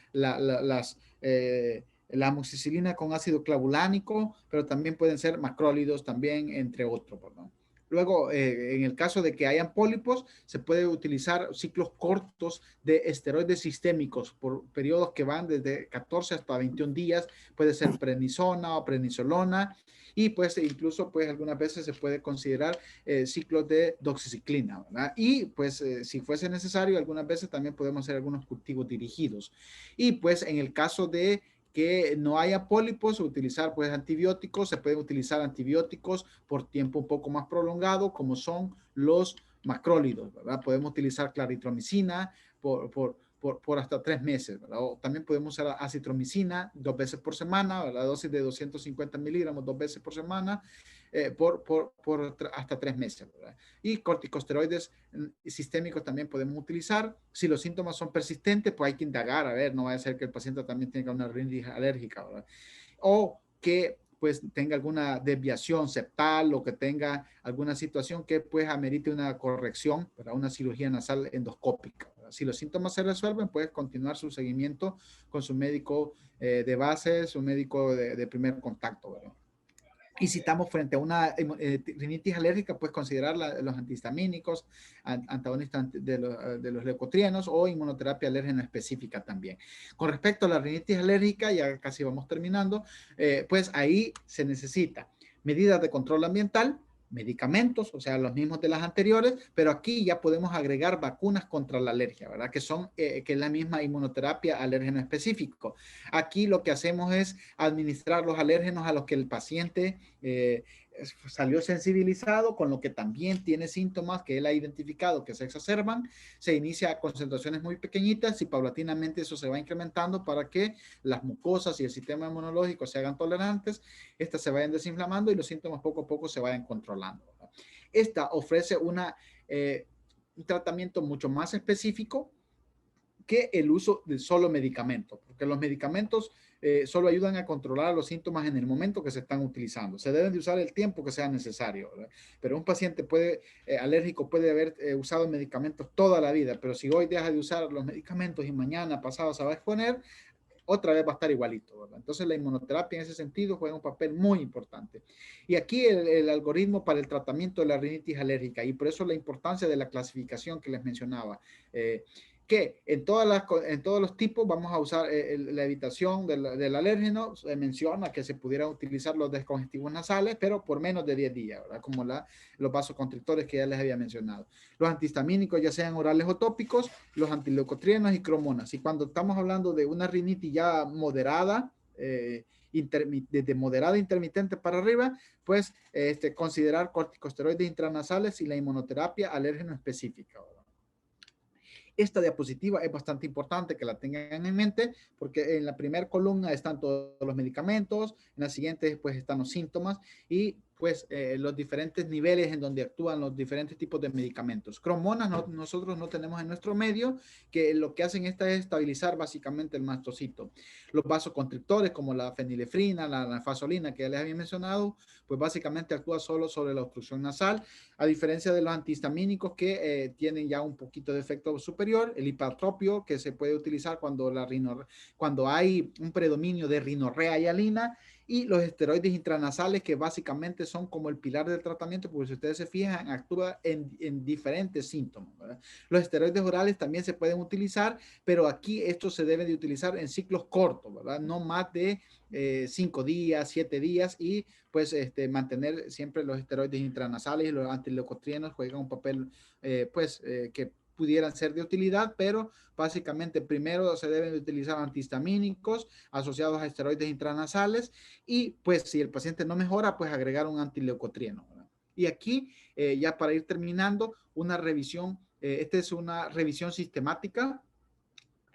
la amoxicilina con ácido clavulánico, pero también pueden ser macrólidos también, entre otros, ¿verdad? Luego, en el caso de que hayan pólipos, se puede utilizar ciclos cortos de esteroides sistémicos por periodos que van desde 14 hasta 21 días. Puede ser prednisona o prednisolona y pues incluso pues algunas veces se puede considerar ciclos de doxiciclina, ¿verdad? Y pues si fuese necesario, algunas veces también podemos hacer algunos cultivos dirigidos. Y pues en el caso de que no haya pólipos, utilizar pues antibióticos, se pueden utilizar antibióticos por tiempo un poco más prolongado, como son los macrólidos, ¿verdad? Podemos utilizar claritromicina por hasta 3 meses, ¿verdad? O también podemos usar acitromicina 2 veces por semana, ¿verdad? Dosis de 250 miligramos 2 veces por semana, hasta 3 meses, ¿verdad? Y corticosteroides sistémicos también podemos utilizar. Si los síntomas son persistentes, pues hay que indagar, a ver, no va a ser que el paciente también tenga una rinitis alérgica, ¿verdad? O que pues tenga alguna desviación septal o que tenga alguna situación que pues amerite una corrección para una cirugía nasal endoscópica, ¿verdad? Si los síntomas se resuelven, puedes continuar su seguimiento con su médico de base, su médico de primer contacto, ¿verdad? Y si estamos frente a una rinitis alérgica, pues considerar los antihistamínicos, antagonistas de los leucotrienos o inmunoterapia alérgena específica también. Con respecto a la rinitis alérgica, ya casi vamos terminando, pues ahí se necesita medidas de control ambiental, medicamentos, o sea, los mismos de las anteriores, pero aquí ya podemos agregar vacunas contra la alergia, ¿verdad? Que es la misma inmunoterapia alérgeno específico. Aquí lo que hacemos es administrar los alérgenos a los que el paciente salió sensibilizado, con lo que también tiene síntomas que él ha identificado que se exacerban. Se inicia a concentraciones muy pequeñitas y paulatinamente eso se va incrementando para que las mucosas y el sistema inmunológico se hagan tolerantes, estas se vayan desinflamando y los síntomas poco a poco se vayan controlando, ¿verdad? Esta ofrece un tratamiento mucho más específico que el uso de solo medicamentos, porque los medicamentos solo ayudan a controlar los síntomas en el momento que se están utilizando. Se deben de usar el tiempo que sea necesario, ¿verdad? Pero un paciente alérgico puede haber usado medicamentos toda la vida, pero si hoy deja de usar los medicamentos y mañana pasado se va a exponer, otra vez va a estar igualito, ¿verdad? Entonces la inmunoterapia en ese sentido juega un papel muy importante. Y aquí el algoritmo para el tratamiento de la rinitis alérgica, y por eso la importancia de la clasificación que les mencionaba, que en todos los tipos vamos a usar la evitación del alérgeno. Se menciona que se pudieran utilizar los descongestivos nasales, pero por menos de 10 días, ¿verdad? Como los vasoconstrictores que ya les había mencionado. Los antihistamínicos, ya sean orales o tópicos, los antileucotrienos y cromonas. Y cuando estamos hablando de una rinitis ya moderada, desde moderada intermitente para arriba, pues considerar corticosteroides intranasales y la inmunoterapia alérgeno específica, ¿verdad? Esta diapositiva es bastante importante que la tengan en mente porque en la primera columna están todos los medicamentos, en la siguiente pues están los síntomas y pues los diferentes niveles en donde actúan los diferentes tipos de medicamentos. Cromonas nosotros no tenemos en nuestro medio, que lo que hacen es estabilizar básicamente el mastocito. Los vasoconstrictores como la fenilefrina, la nalfasolina que ya les había mencionado, pues básicamente actúa solo sobre la obstrucción nasal, a diferencia de los antihistamínicos que tienen ya un poquito de efecto superior, el hipatropio que se puede utilizar cuando hay un predominio de rinorrea y alina, y los esteroides intranasales que básicamente son como el pilar del tratamiento, porque si ustedes se fijan, actúa en diferentes síntomas, ¿verdad? Los esteroides orales también se pueden utilizar, pero aquí estos se deben de utilizar en ciclos cortos, ¿verdad? No más de 5 días, 7 días, y pues mantener siempre los esteroides intranasales y los antileucotrienos juegan un papel que pudieran ser de utilidad, pero básicamente primero se deben de utilizar antihistamínicos asociados a esteroides intranasales y pues si el paciente no mejora, pues agregar un antileucotrieno, ¿verdad? Y aquí, ya para ir terminando, una revisión, esta es una revisión sistemática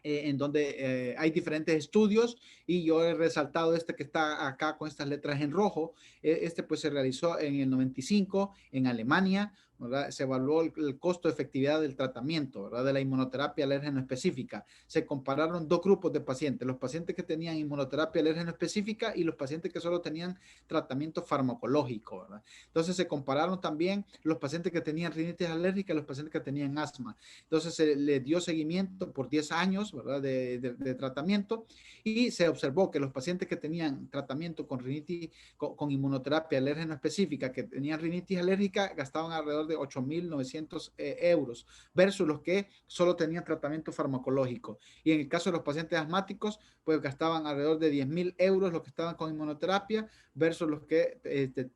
en donde hay diferentes estudios y yo he resaltado este que está acá con estas letras en rojo. Este pues se realizó en el 95 en Alemania, ¿verdad? Se evaluó el costo de efectividad del tratamiento, ¿verdad? De la inmunoterapia alérgeno específica. Se compararon dos grupos de pacientes, los pacientes que tenían inmunoterapia alérgeno específica y los pacientes que solo tenían tratamiento farmacológico, ¿verdad? Entonces se compararon también los pacientes que tenían rinitis alérgica y los pacientes que tenían asma. Entonces se le dio seguimiento por 10 años, ¿verdad? De tratamiento y se observó que los pacientes que tenían tratamiento con rinitis, con inmunoterapia alérgeno específica, que tenían rinitis alérgica, gastaban alrededor de 8.900 euros versus los que solo tenían tratamiento farmacológico. Y en el caso de los pacientes asmáticos, pues gastaban alrededor de 10.000 euros los que estaban con inmunoterapia versus los que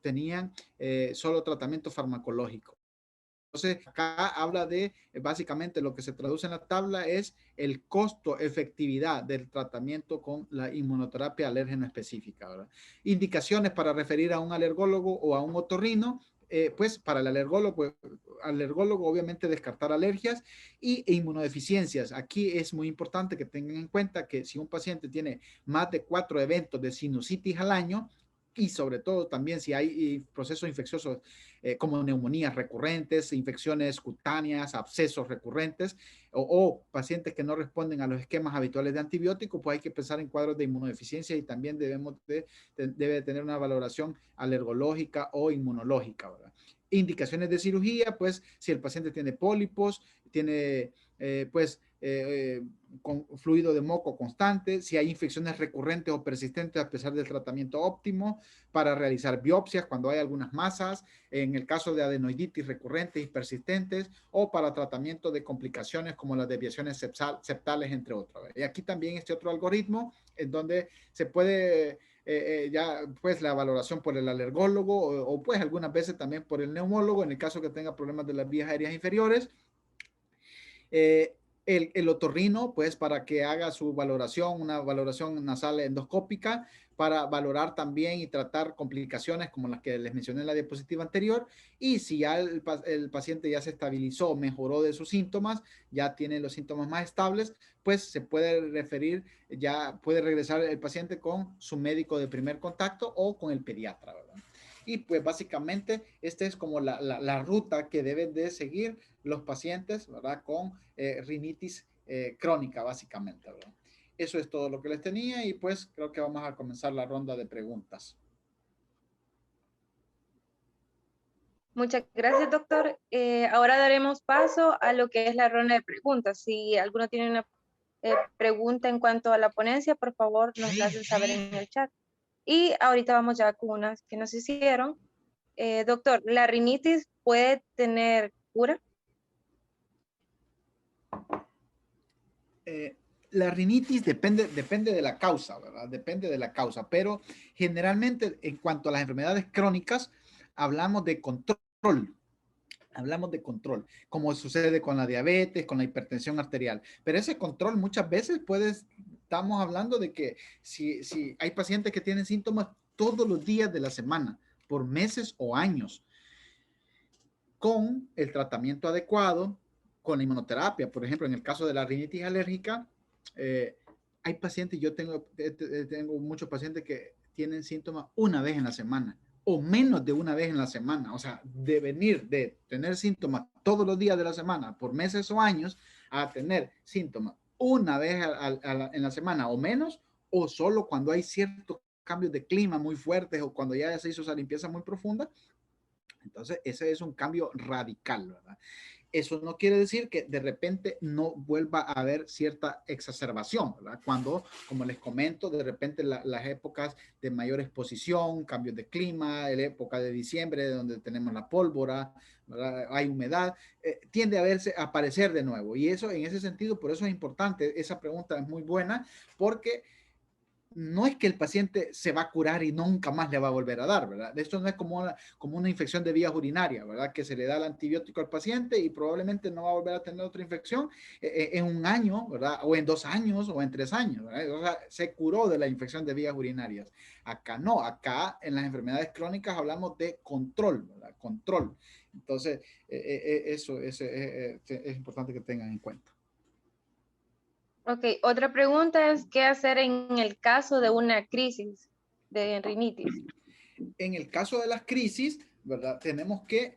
tenían solo tratamiento farmacológico. Entonces, acá habla de, básicamente lo que se traduce en la tabla es el costo-efectividad del tratamiento con la inmunoterapia alérgeno específica, ¿verdad? Indicaciones para referir a un alergólogo o a un otorrino, pues para el alergólogo obviamente descartar alergias y inmunodeficiencias. Aquí es muy importante que tengan en cuenta que si un paciente tiene más de 4 eventos de sinusitis al año, y sobre todo también si hay procesos infecciosos como neumonías recurrentes, infecciones cutáneas, abscesos recurrentes o pacientes que no responden a los esquemas habituales de antibióticos, pues hay que pensar en cuadros de inmunodeficiencia y también debe tener una valoración alergológica o inmunológica, ¿verdad? Indicaciones de cirugía, pues si el paciente tiene pólipos, tiene con fluido de moco constante, si hay infecciones recurrentes o persistentes a pesar del tratamiento óptimo, para realizar biopsias cuando hay algunas masas, en el caso de adenoiditis recurrentes y persistentes, o para tratamiento de complicaciones como las desviaciones septales, entre otros. Y aquí también este otro algoritmo en donde se puede ya pues la valoración por el alergólogo o pues algunas veces también por el neumólogo en el caso que tenga problemas de las vías aéreas inferiores. El otorrino, pues para que haga su valoración, una valoración nasal endoscópica, para valorar también y tratar complicaciones como las que les mencioné en la diapositiva anterior. Y si ya el paciente ya se estabilizó, mejoró de sus síntomas, ya tiene los síntomas más estables, pues se puede referir, ya puede regresar el paciente con su médico de primer contacto o con el pediatra, ¿verdad? Y pues básicamente esta es como la ruta que deben de seguir los pacientes, ¿verdad? Con rinitis crónica, básicamente, ¿verdad? Eso es todo lo que les tenía y pues creo que vamos a comenzar la ronda de preguntas. Muchas gracias, doctor. Ahora daremos paso a lo que es la ronda de preguntas. Si alguno tiene una pregunta en cuanto a la ponencia, por favor, nos la hacen saber en el chat. Y ahorita vamos ya con unas que nos hicieron. Doctor, ¿la rinitis puede tener cura? La rinitis depende de la causa, ¿verdad? Depende de la causa, pero generalmente en cuanto a las enfermedades crónicas, hablamos de control. Hablamos de control, como sucede con la diabetes, con la hipertensión arterial. Pero ese control muchas veces estamos hablando de que si hay pacientes que tienen síntomas todos los días de la semana, por meses o años, con el tratamiento adecuado, con la inmunoterapia, por ejemplo, en el caso de la rinitis alérgica, hay pacientes, yo tengo muchos pacientes que tienen síntomas una vez en la semana o menos de una vez en la semana. O sea, de venir de tener síntomas todos los días de la semana por meses o años a tener síntomas una vez en la semana o menos, o solo cuando hay ciertos cambios de clima muy fuertes o cuando ya se hizo esa limpieza muy profunda. Entonces, ese es un cambio radical, ¿verdad? Eso no quiere decir que de repente no vuelva a haber cierta exacerbación, ¿verdad? Cuando, como les comento, de repente las épocas de mayor exposición, cambios de clima, la época de diciembre, donde tenemos la pólvora, ¿verdad? Hay humedad, tiende a aparecer de nuevo. Y eso, en ese sentido, por eso es importante, esa pregunta es muy buena, porque no es que el paciente se va a curar y nunca más le va a volver a dar, ¿verdad? Esto no es como una infección de vías urinarias, ¿verdad? Que se le da el antibiótico al paciente y probablemente no va a volver a tener otra infección en un año, ¿verdad? O en 2 años o en 3 años, ¿verdad? O sea, se curó de la infección de vías urinarias. Acá no, acá en las enfermedades crónicas hablamos de control, ¿verdad? Control. Entonces, eso es importante que tengan en cuenta. Ok, otra pregunta es, ¿qué hacer en el caso de una crisis de rinitis? En el caso de las crisis, ¿verdad? Tenemos que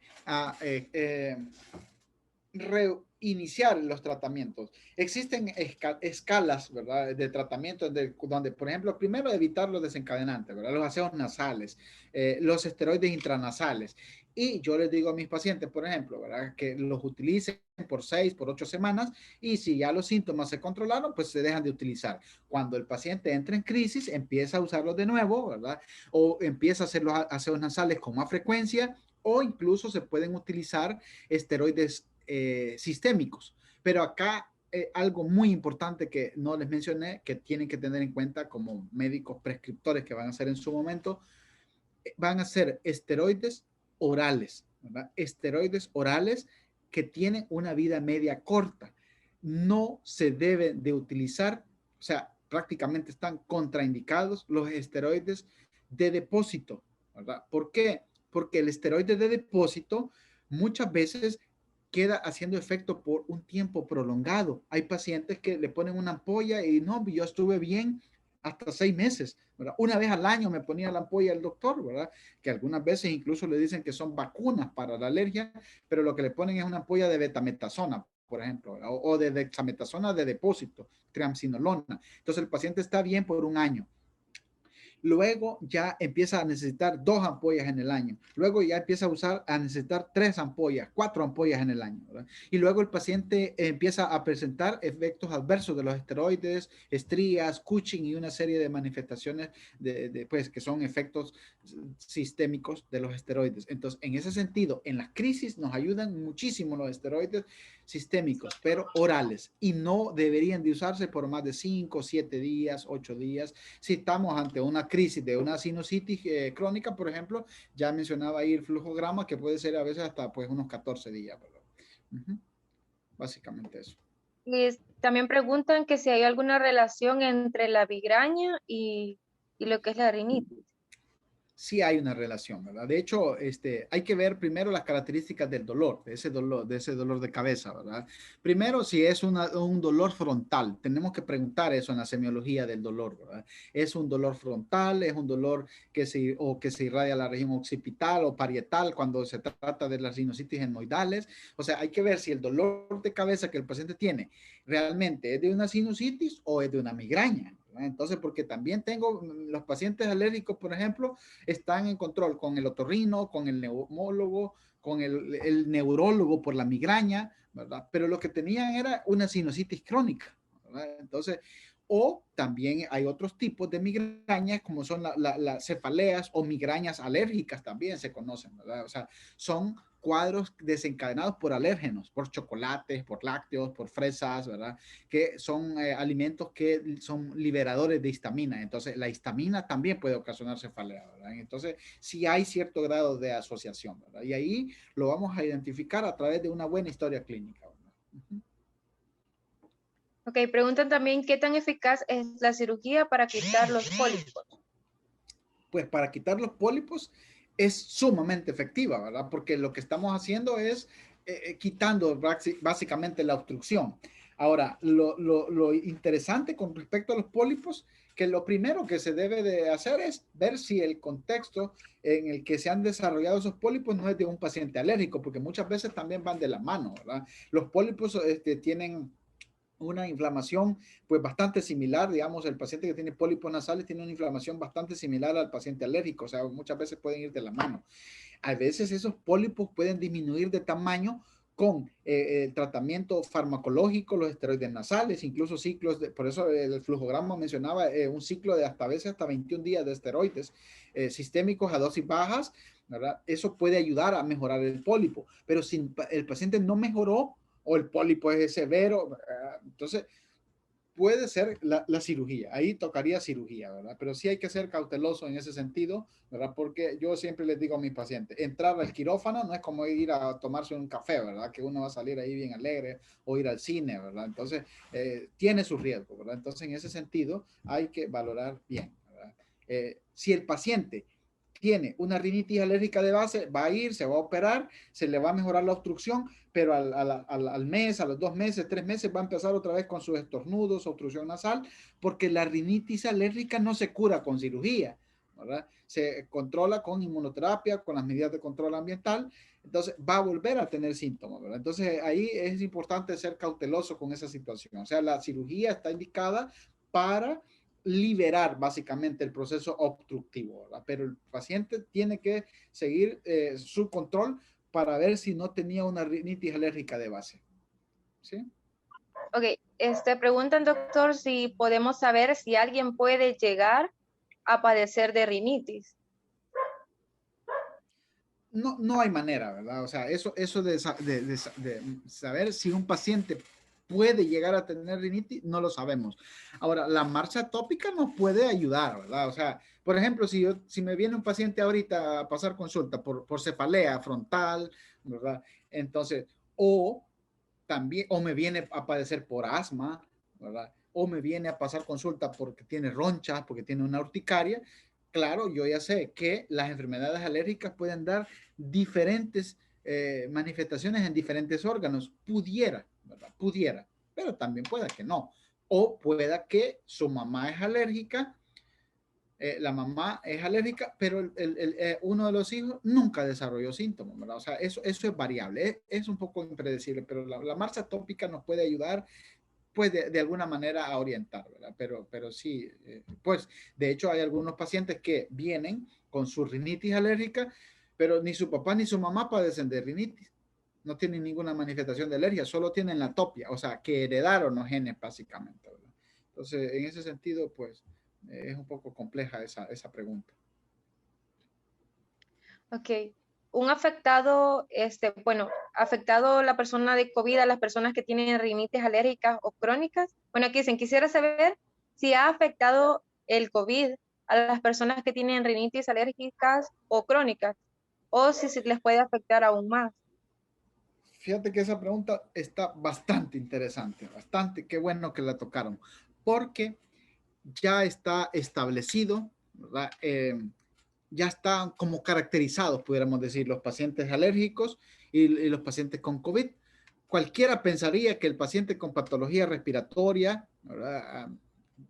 reiniciar los tratamientos. Existen escalas, ¿verdad? De tratamiento donde, por ejemplo, primero evitar los desencadenantes, ¿verdad? Los aseos nasales, los esteroides intranasales. Y yo les digo a mis pacientes, por ejemplo, ¿verdad? Que los utilicen por 6, por 8 semanas y si ya los síntomas se controlaron, pues se dejan de utilizar. Cuando el paciente entra en crisis, empieza a usarlos de nuevo, ¿verdad? O empieza a hacer los aseos nasales con más frecuencia o incluso se pueden utilizar esteroides sistémicos. Pero acá algo muy importante que no les mencioné, que tienen que tener en cuenta como médicos prescriptores que van a hacer en su momento, van a ser esteroides orales, ¿verdad? Esteroides orales que tienen una vida media corta. No se deben de utilizar, o sea, prácticamente están contraindicados los esteroides de depósito, ¿verdad? ¿Por qué? Porque el esteroide de depósito muchas veces queda haciendo efecto por un tiempo prolongado. Hay pacientes que le ponen una ampolla y no, yo estuve bien hasta 6 meses, ¿verdad? Una vez al año me ponía la ampolla el doctor, ¿verdad? Que algunas veces incluso le dicen que son vacunas para la alergia, pero lo que le ponen es una ampolla de betametasona, por ejemplo, o de dexametasona de depósito, triamcinolona. Entonces el paciente está bien por un año. Luego ya empieza a necesitar 2 ampollas en el año. Luego ya empieza a necesitar 3 ampollas, 4 ampollas en el año, ¿verdad? Y luego el paciente empieza a presentar efectos adversos de los esteroides, estrías, Cushing y una serie de manifestaciones pues, que son efectos sistémicos de los esteroides. Entonces, en ese sentido, en las crisis nos ayudan muchísimo los esteroides sistémicos, pero orales, y no deberían de usarse por más de 5, 7 días, 8 días. Si estamos ante una crisis de una sinusitis crónica, por ejemplo, ya mencionaba ahí el flujograma, que puede ser a veces hasta pues unos 14 días, ¿verdad? Básicamente eso. Y también preguntan que si hay alguna relación entre la migraña y lo que es la rinitis. sí hay una relación, ¿verdad? De hecho, hay que ver primero las características del dolor, de ese dolor de cabeza, ¿verdad? Primero, si es un dolor frontal, tenemos que preguntar eso en la semiología del dolor, ¿verdad? ¿Es un dolor frontal? ¿Es un dolor que se irradia a la región occipital o parietal cuando se trata de las sinusitis etmoidales? O sea, hay que ver si el dolor de cabeza que el paciente tiene realmente es de una sinusitis o es de una migraña, ¿verdad? Entonces, porque también tengo los pacientes alérgicos, por ejemplo, están en control con el otorrino, con el neumólogo, con el neurólogo por la migraña, ¿verdad? Pero lo que tenían era una sinusitis crónica, ¿verdad? Entonces, o también hay otros tipos de migrañas, como son las cefaleas o migrañas alérgicas también se conocen, ¿verdad? O sea, son cuadros desencadenados por alérgenos, por chocolates, por lácteos, por fresas, ¿verdad? Que son alimentos que son liberadores de histamina. Entonces, la histamina también puede ocasionar cefalea, ¿verdad? Entonces, sí hay cierto grado de asociación, ¿verdad? Y ahí lo vamos a identificar a través de una buena historia clínica, ¿verdad? Uh-huh. Ok, preguntan también qué tan eficaz es la cirugía para quitar los pólipos. Pues para quitar los pólipos es sumamente efectiva, ¿verdad? Porque lo que estamos haciendo es quitando básicamente la obstrucción. Ahora, lo interesante con respecto a los pólipos, que lo primero que se debe de hacer es ver si el contexto en el que se han desarrollado esos pólipos no es de un paciente alérgico, porque muchas veces también van de la mano, ¿verdad? Los pólipos tienen una inflamación pues bastante similar, digamos, el paciente que tiene pólipos nasales tiene una inflamación bastante similar al paciente alérgico, o sea, muchas veces pueden ir de la mano. A veces esos pólipos pueden disminuir de tamaño con el tratamiento farmacológico, los esteroides nasales, incluso ciclos por eso el flujograma mencionaba un ciclo de hasta a veces hasta 21 días de esteroides sistémicos a dosis bajas, ¿verdad? Eso puede ayudar a mejorar el pólipo, pero si el paciente no mejoró o el pólipo es severo, entonces puede ser la cirugía, ahí tocaría cirugía, ¿verdad? Pero sí hay que ser cauteloso en ese sentido, ¿verdad? Porque yo siempre les digo a mis pacientes, entrar al quirófano no es como ir a tomarse un café, ¿verdad? Que uno va a salir ahí bien alegre o ir al cine, ¿verdad? Entonces, tiene sus riesgos, ¿verdad? Entonces, en ese sentido, hay que valorar bien, ¿verdad? Si el paciente tiene una rinitis alérgica de base, va a ir, se va a operar, se le va a mejorar la obstrucción, pero al mes, a los 2 meses, 3 meses va a empezar otra vez con sus estornudos, obstrucción nasal, porque la rinitis alérgica no se cura con cirugía, ¿verdad? Se controla con inmunoterapia, con las medidas de control ambiental, entonces va a volver a tener síntomas, ¿verdad? Entonces ahí es importante ser cauteloso con esa situación, o sea, la cirugía está indicada para liberar básicamente el proceso obstructivo, ¿verdad? Pero el paciente tiene que seguir su control para ver si no tenía una rinitis alérgica de base. ¿Sí? Ok, preguntan, doctor, si podemos saber si alguien puede llegar a padecer de rinitis. No, no hay manera, ¿verdad? O sea, eso de saber si un paciente puede llegar a tener rinitis, no lo sabemos. Ahora, la marcha tópica nos puede ayudar, ¿verdad? O sea, por ejemplo, si me viene un paciente ahorita a pasar consulta por cefalea frontal, ¿verdad? Entonces, o también, o me viene a padecer por asma, ¿verdad? O me viene a pasar consulta porque tiene ronchas, porque tiene una urticaria. Claro, yo ya sé que las enfermedades alérgicas pueden dar diferentes manifestaciones en diferentes órganos. Pudiera, ¿verdad? Pudiera, pero también pueda que no. O pueda que su mamá es alérgica, la mamá es alérgica, pero uno de los hijos nunca desarrolló síntomas, ¿verdad? O sea, eso es variable, es un poco impredecible, pero la marcha tópica nos puede ayudar, pues, de alguna manera a orientar, ¿verdad? Pero sí, pues, de hecho, hay algunos pacientes que vienen con su rinitis alérgica, pero ni su papá ni su mamá padecen de rinitis. No tienen ninguna manifestación de alergia, solo tienen la topia, o sea, que heredaron los genes básicamente, ¿verdad? Entonces, en ese sentido, pues, es un poco compleja esa pregunta. Ok. Un afectado, afectado la persona de COVID a las personas que tienen rinitis alérgicas o crónicas. Bueno, aquí dicen, quisiera saber si ha afectado el COVID a las personas que tienen rinitis alérgicas o crónicas, o si se les puede afectar aún más. Fíjate que esa pregunta está bastante interesante, bastante, qué bueno que la tocaron, porque ya está establecido, ¿verdad? ya están como caracterizados, pudiéramos decir, los pacientes alérgicos y los pacientes con COVID. Cualquiera pensaría que el paciente con patología respiratoria, ¿verdad?,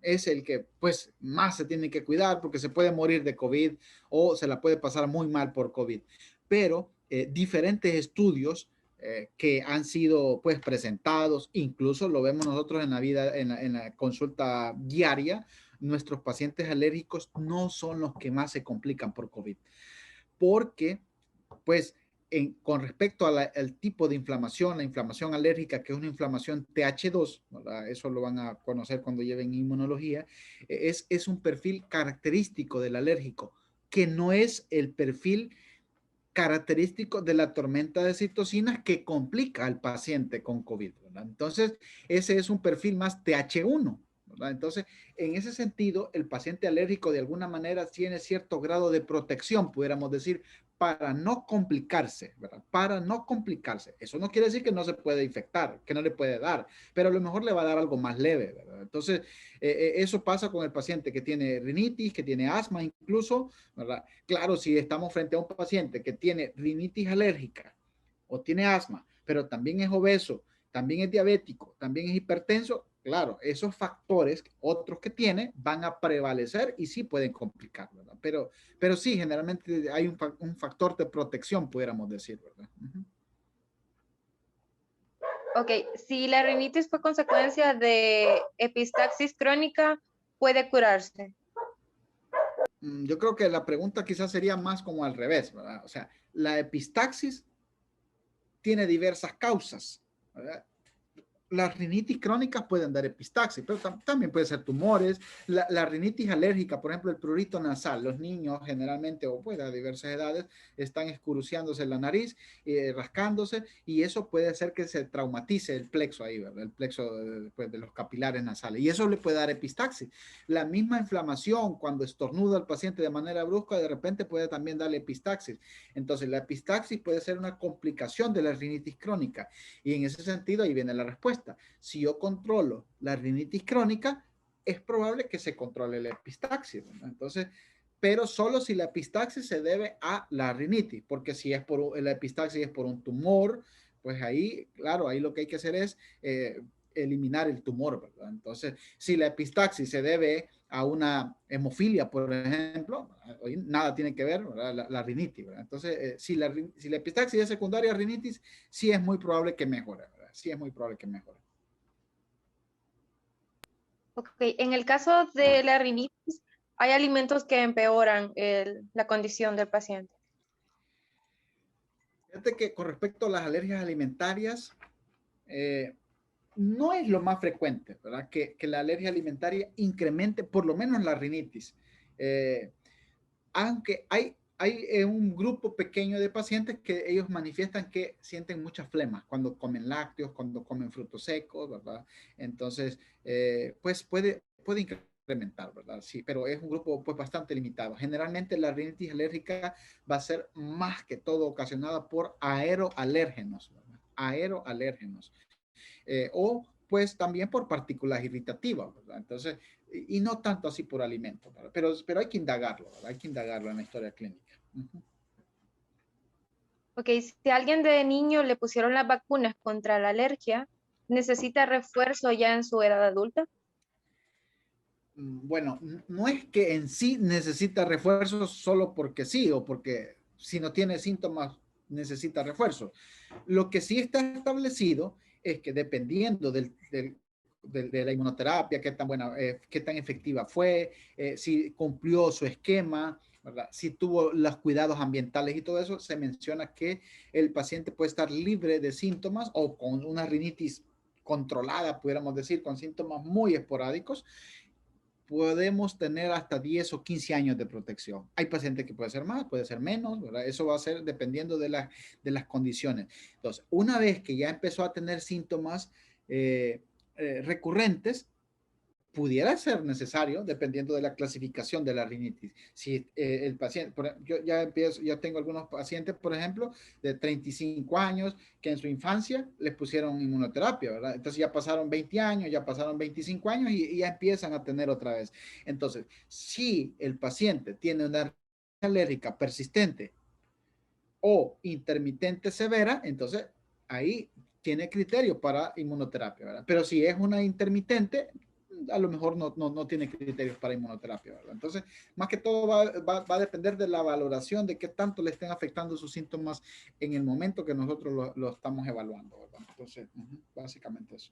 es el que pues más se tiene que cuidar porque se puede morir de COVID o se la puede pasar muy mal por COVID. Pero diferentes estudios que han sido pues presentados, incluso lo vemos nosotros en la vida, en la consulta diaria, nuestros pacientes alérgicos no son los que más se complican por COVID, porque pues con respecto al tipo de inflamación, la inflamación alérgica, que es una inflamación TH2, ¿verdad? Eso lo van a conocer cuando lleven inmunología, es un perfil característico del alérgico, que no es el perfil característico de la tormenta de citocinas que complica al paciente con COVID, ¿verdad? Entonces, ese es un perfil más TH1, ¿verdad? Entonces, en ese sentido, el paciente alérgico de alguna manera tiene cierto grado de protección, pudiéramos decir, para no complicarse, ¿verdad? Para no complicarse. Eso no quiere decir que no se puede infectar, que no le puede dar, pero a lo mejor le va a dar algo más leve, ¿verdad? Entonces, eso pasa con el paciente que tiene rinitis, que tiene asma incluso, ¿verdad? Claro, si estamos frente a un paciente que tiene rinitis alérgica o tiene asma, pero también es obeso, también es diabético, también es hipertenso, claro, esos factores, otros que tiene, van a prevalecer y sí pueden complicar, ¿verdad? Pero sí, generalmente hay un factor de protección, pudiéramos decir, ¿verdad? Ok, si la rinitis fue consecuencia de epistaxis crónica, ¿puede curarse? Yo creo que la pregunta quizás sería más como al revés, ¿verdad? O sea, la epistaxis tiene diversas causas, ¿verdad? Las rinitis crónicas pueden dar epistaxis, pero también puede ser tumores. La rinitis alérgica, por ejemplo, el prurito nasal, los niños generalmente, o pues a diversas edades, están escuruciándose la nariz, rascándose, y eso puede hacer que se traumatice el plexo ahí, ¿verdad? El plexo pues, de los capilares nasales, y eso le puede dar epistaxis. La misma inflamación, cuando estornuda al paciente de manera brusca, de repente puede también darle epistaxis. Entonces, la epistaxis puede ser una complicación de la rinitis crónica, y en ese sentido ahí viene la respuesta. Si yo controlo la rinitis crónica, es probable que se controle la epistaxis, ¿verdad? Entonces, pero solo si la epistaxis se debe a la rinitis, porque si es por la epistaxis es por un tumor, pues ahí, claro, ahí lo que hay que hacer es eliminar el tumor, ¿verdad? Entonces, si la epistaxis se debe a una hemofilia, por ejemplo, nada tiene que ver, ¿verdad? La rinitis, ¿verdad? Entonces, si la epistaxis es secundaria a rinitis, sí es muy probable que mejore, ¿verdad? Sí es muy probable que mejore. Ok, en el caso de la rinitis, ¿hay alimentos que empeoran la condición del paciente? Fíjate que con respecto a las alergias alimentarias, no es lo más frecuente, ¿verdad? Que la alergia alimentaria incremente por lo menos la rinitis. Aunque hay un grupo pequeño de pacientes que ellos manifiestan que sienten mucha flema cuando comen lácteos, cuando comen frutos secos, ¿verdad? Entonces, pues puede incrementar, ¿verdad? Sí, pero es un grupo pues bastante limitado. Generalmente la rinitis alérgica va a ser más que todo ocasionada por aeroalérgenos, ¿verdad? Aeroalérgenos. O pues también por partículas irritativas, ¿verdad? Entonces, y no tanto así por alimentos, ¿verdad? Pero hay que indagarlo, ¿verdad? Hay que indagarlo en la historia clínica. Ok, si a alguien de niño le pusieron las vacunas contra la alergia, ¿necesita refuerzo ya en su edad adulta? Bueno, no es que en sí necesita refuerzos solo porque sí o porque si no tiene síntomas necesita refuerzo. Lo que sí está establecido es que dependiendo de la inmunoterapia, qué tan buena, qué tan efectiva fue, si cumplió su esquema, ¿verdad? Si tuvo los cuidados ambientales y todo eso, se menciona que el paciente puede estar libre de síntomas o con una rinitis controlada, pudiéramos decir, con síntomas muy esporádicos, podemos tener hasta 10 o 15 años de protección. Hay pacientes que puede ser más, puede ser menos, ¿verdad? Eso va a ser dependiendo de las condiciones. Entonces, una vez que ya empezó a tener síntomas recurrentes, pudiera ser necesario, dependiendo de la clasificación de la rinitis. Si el paciente, yo tengo algunos pacientes, por ejemplo, de 35 años, que en su infancia les pusieron inmunoterapia, ¿verdad? Entonces ya pasaron 20 años, ya pasaron 25 años y ya empiezan a tener otra vez. Entonces, si el paciente tiene una alérgica persistente o intermitente severa, entonces ahí tiene criterio para inmunoterapia, ¿verdad? Pero si es una intermitente, a lo mejor no tiene criterios para inmunoterapia, ¿verdad? Entonces, más que todo va a depender de la valoración de qué tanto le estén afectando sus síntomas en el momento que nosotros lo estamos evaluando, ¿verdad? Entonces, básicamente eso.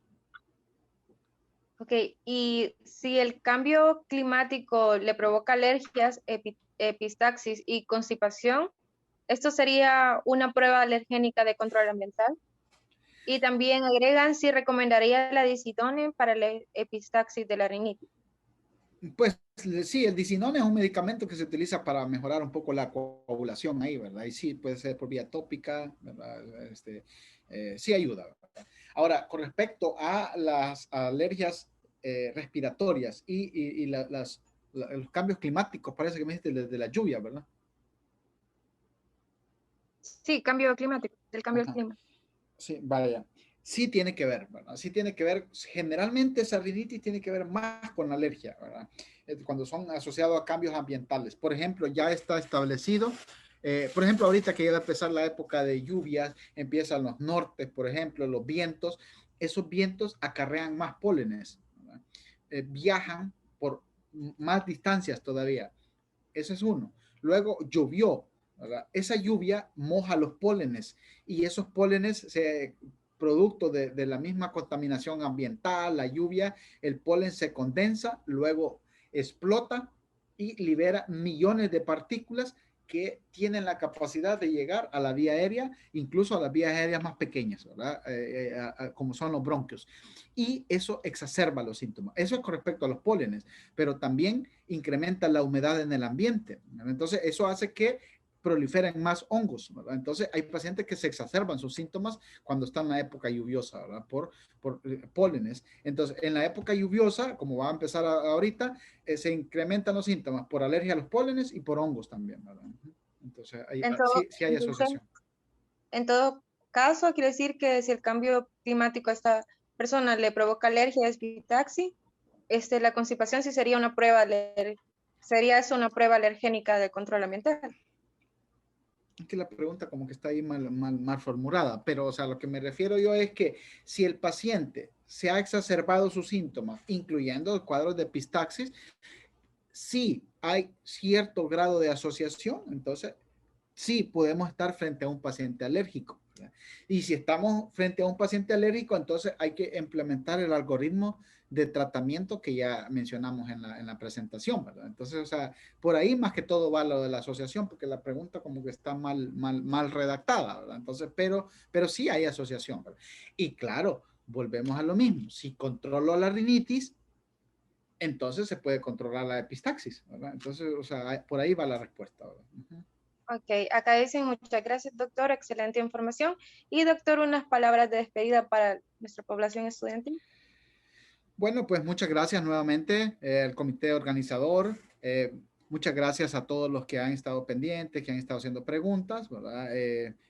Ok, y si el cambio climático le provoca alergias, epistaxis y constipación, ¿esto sería una prueba alergénica de control ambiental? Y también agregan si recomendaría la dicidone para la epistaxis de la rinitis. Pues sí, el dicinón es un medicamento que se utiliza para mejorar un poco la coagulación ahí, ¿verdad? Y sí, puede ser por vía tópica, ¿verdad? Sí ayuda, ¿verdad? Ahora, con respecto a las alergias respiratorias y los cambios climáticos, parece que me dijiste de la lluvia, ¿verdad? Sí, cambio climático, del cambio del Ajá. clima. Sí, vaya. Sí tiene que ver, ¿verdad? Sí tiene que ver, generalmente esa rinitis tiene que ver más con la alergia, ¿verdad? Cuando son asociados a cambios ambientales. Por ejemplo, ya está establecido, por ejemplo, ahorita que ya va a empezar la época de lluvias, empiezan los nortes, por ejemplo, los vientos, esos vientos acarrean más pólenes, ¿verdad? Viajan por más distancias todavía. Ese es uno. Luego llovió, ¿verdad? Esa lluvia moja los pólenes y esos pólenes producto de la misma contaminación ambiental, la lluvia, el polen se condensa, luego explota y libera millones de partículas que tienen la capacidad de llegar a la vía aérea, incluso a las vías aéreas más pequeñas, ¿verdad? Como son los bronquios. Y eso exacerba los síntomas. Eso es con respecto a los pólenes, pero también incrementa la humedad en el ambiente, ¿verdad? Entonces, eso hace que proliferen más hongos, ¿verdad? Entonces, hay pacientes que se exacerban sus síntomas cuando están en la época lluviosa, ¿verdad? Por pólenes. Entonces, en la época lluviosa, como va a empezar ahorita, se incrementan los síntomas por alergia a los pólenes y por hongos también, ¿verdad? Entonces, sí hay Entonces, asociación. en todo caso, quiere decir que si el cambio climático a esta persona le provoca alergia, epistaxis, la constipación sí sería una prueba, sería eso una prueba alergénica de control ambiental. Es que la pregunta como que está ahí mal formulada, pero o sea, lo que me refiero yo es que si el paciente se ha exacerbado sus síntomas, incluyendo cuadros de epistaxis, sí hay cierto grado de asociación, entonces sí podemos estar frente a un paciente alérgico, ¿verdad? Y si estamos frente a un paciente alérgico, entonces hay que implementar el algoritmo de tratamiento que ya mencionamos en la presentación, ¿verdad? Entonces, o sea, por ahí más que todo va lo de la asociación, porque la pregunta como que está mal redactada, ¿verdad? Entonces, pero sí hay asociación, ¿verdad? Y claro, volvemos a lo mismo. Si controlo la rinitis, entonces se puede controlar la epistaxis, ¿verdad? Entonces, o sea, por ahí va la respuesta, ¿verdad? Ok, acá dicen muchas gracias, doctor, excelente información. Y doctor, unas palabras de despedida para nuestra población estudiantil. Bueno, pues muchas gracias nuevamente al comité organizador. Muchas gracias a todos los que han estado pendientes, que han estado haciendo preguntas, ¿verdad?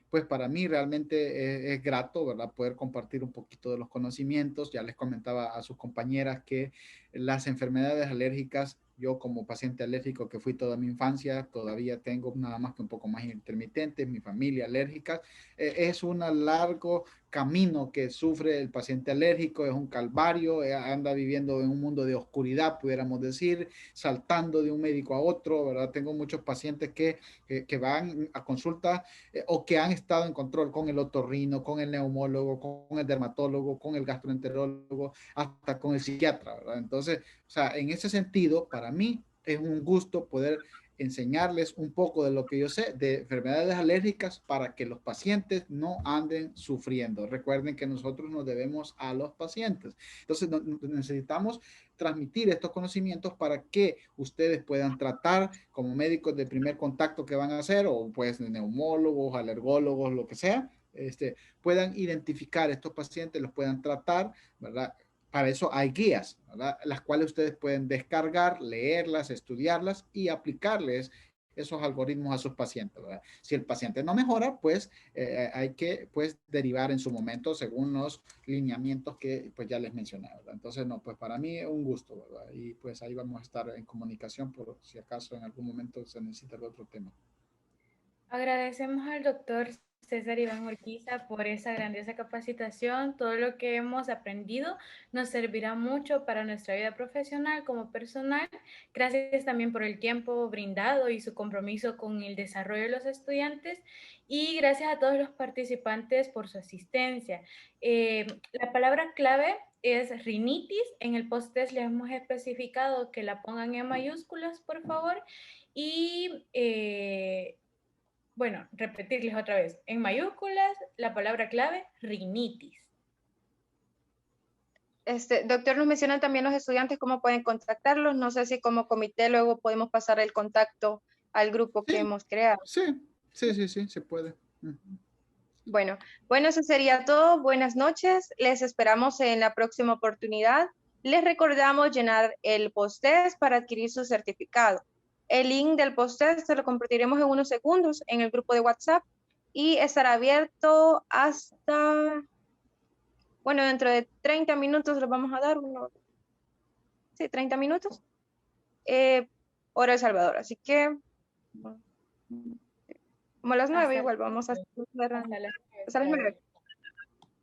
Pues para mí realmente es grato, ¿verdad? Poder compartir un poquito de los conocimientos. Ya les comentaba a sus compañeras que las enfermedades alérgicas, yo como paciente alérgico que fui toda mi infancia, todavía tengo nada más que un poco más intermitentes, mi familia alérgica. Es un largo camino que sufre el paciente alérgico, es un calvario, anda viviendo en un mundo de oscuridad, pudiéramos decir, saltando de un médico a otro, ¿verdad? Tengo muchos pacientes que van a consulta o que han estado en control con el otorrino, con el neumólogo, con el dermatólogo, con el gastroenterólogo, hasta con el psiquiatra, ¿verdad? Entonces, o sea, en ese sentido, para mí es un gusto poder enseñarles un poco de lo que yo sé de enfermedades alérgicas para que los pacientes no anden sufriendo. Recuerden que nosotros nos debemos a los pacientes. Entonces necesitamos transmitir estos conocimientos para que ustedes puedan tratar como médicos de primer contacto que van a hacer o pues neumólogos, alergólogos, lo que sea, puedan identificar estos pacientes, los puedan tratar, ¿verdad? Para eso hay guías, ¿verdad? Las cuales ustedes pueden descargar, leerlas, estudiarlas y aplicarles esos algoritmos a sus pacientes, ¿verdad? Si el paciente no mejora, pues hay que pues derivar en su momento según los lineamientos que pues ya les mencioné, ¿verdad? Entonces, no, pues para mí un gusto, ¿verdad? Y pues ahí vamos a estar en comunicación por si acaso en algún momento se necesita el otro tema. Agradecemos al doctor César Iván Urquiza por esa grandiosa capacitación. Todo lo que hemos aprendido nos servirá mucho para nuestra vida profesional como personal. Gracias también por el tiempo brindado y su compromiso con el desarrollo de los estudiantes. Y gracias a todos los participantes por su asistencia. La palabra clave es rinitis. En el post-test les hemos especificado que la pongan en mayúsculas, por favor. Y bueno, repetirles otra vez. En mayúsculas, la palabra clave, rinitis. Doctor, nos mencionan también los estudiantes cómo pueden contactarlos. No sé si como comité luego podemos pasar el contacto al grupo que hemos creado. Sí, se puede. Bueno, eso sería todo. Buenas noches. Les esperamos en la próxima oportunidad. Les recordamos llenar el post-test para adquirir su certificado. El link del post-test se lo compartiremos en unos segundos en el grupo de WhatsApp y estará abierto hasta, bueno, dentro de 30 minutos les vamos a dar 30 minutos, hora El Salvador. Así que, como a las 9 igual, vamos a hasta las 9.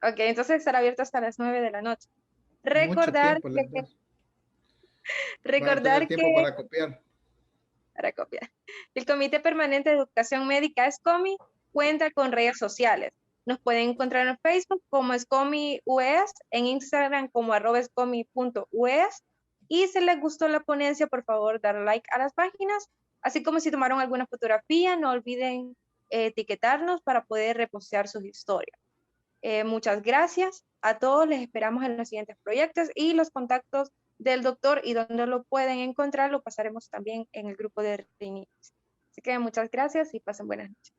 Ok, entonces estará abierto hasta las 9 de la noche. Recordar Mucho tiempo, que... Recordar tiempo para copiar. El Comité Permanente de Educación Médica ESCOMI cuenta con redes sociales. Nos pueden encontrar en Facebook como ESCOMI UES, en Instagram como @escomi.ues. Y si les gustó la ponencia, por favor, dar like a las páginas, así como si tomaron alguna fotografía, no olviden etiquetarnos para poder repostear sus historias. Muchas gracias a todos, les esperamos en los siguientes proyectos y los contactos del doctor y donde lo pueden encontrar lo pasaremos también en el grupo de rinitis. Así que muchas gracias y pasen buenas noches.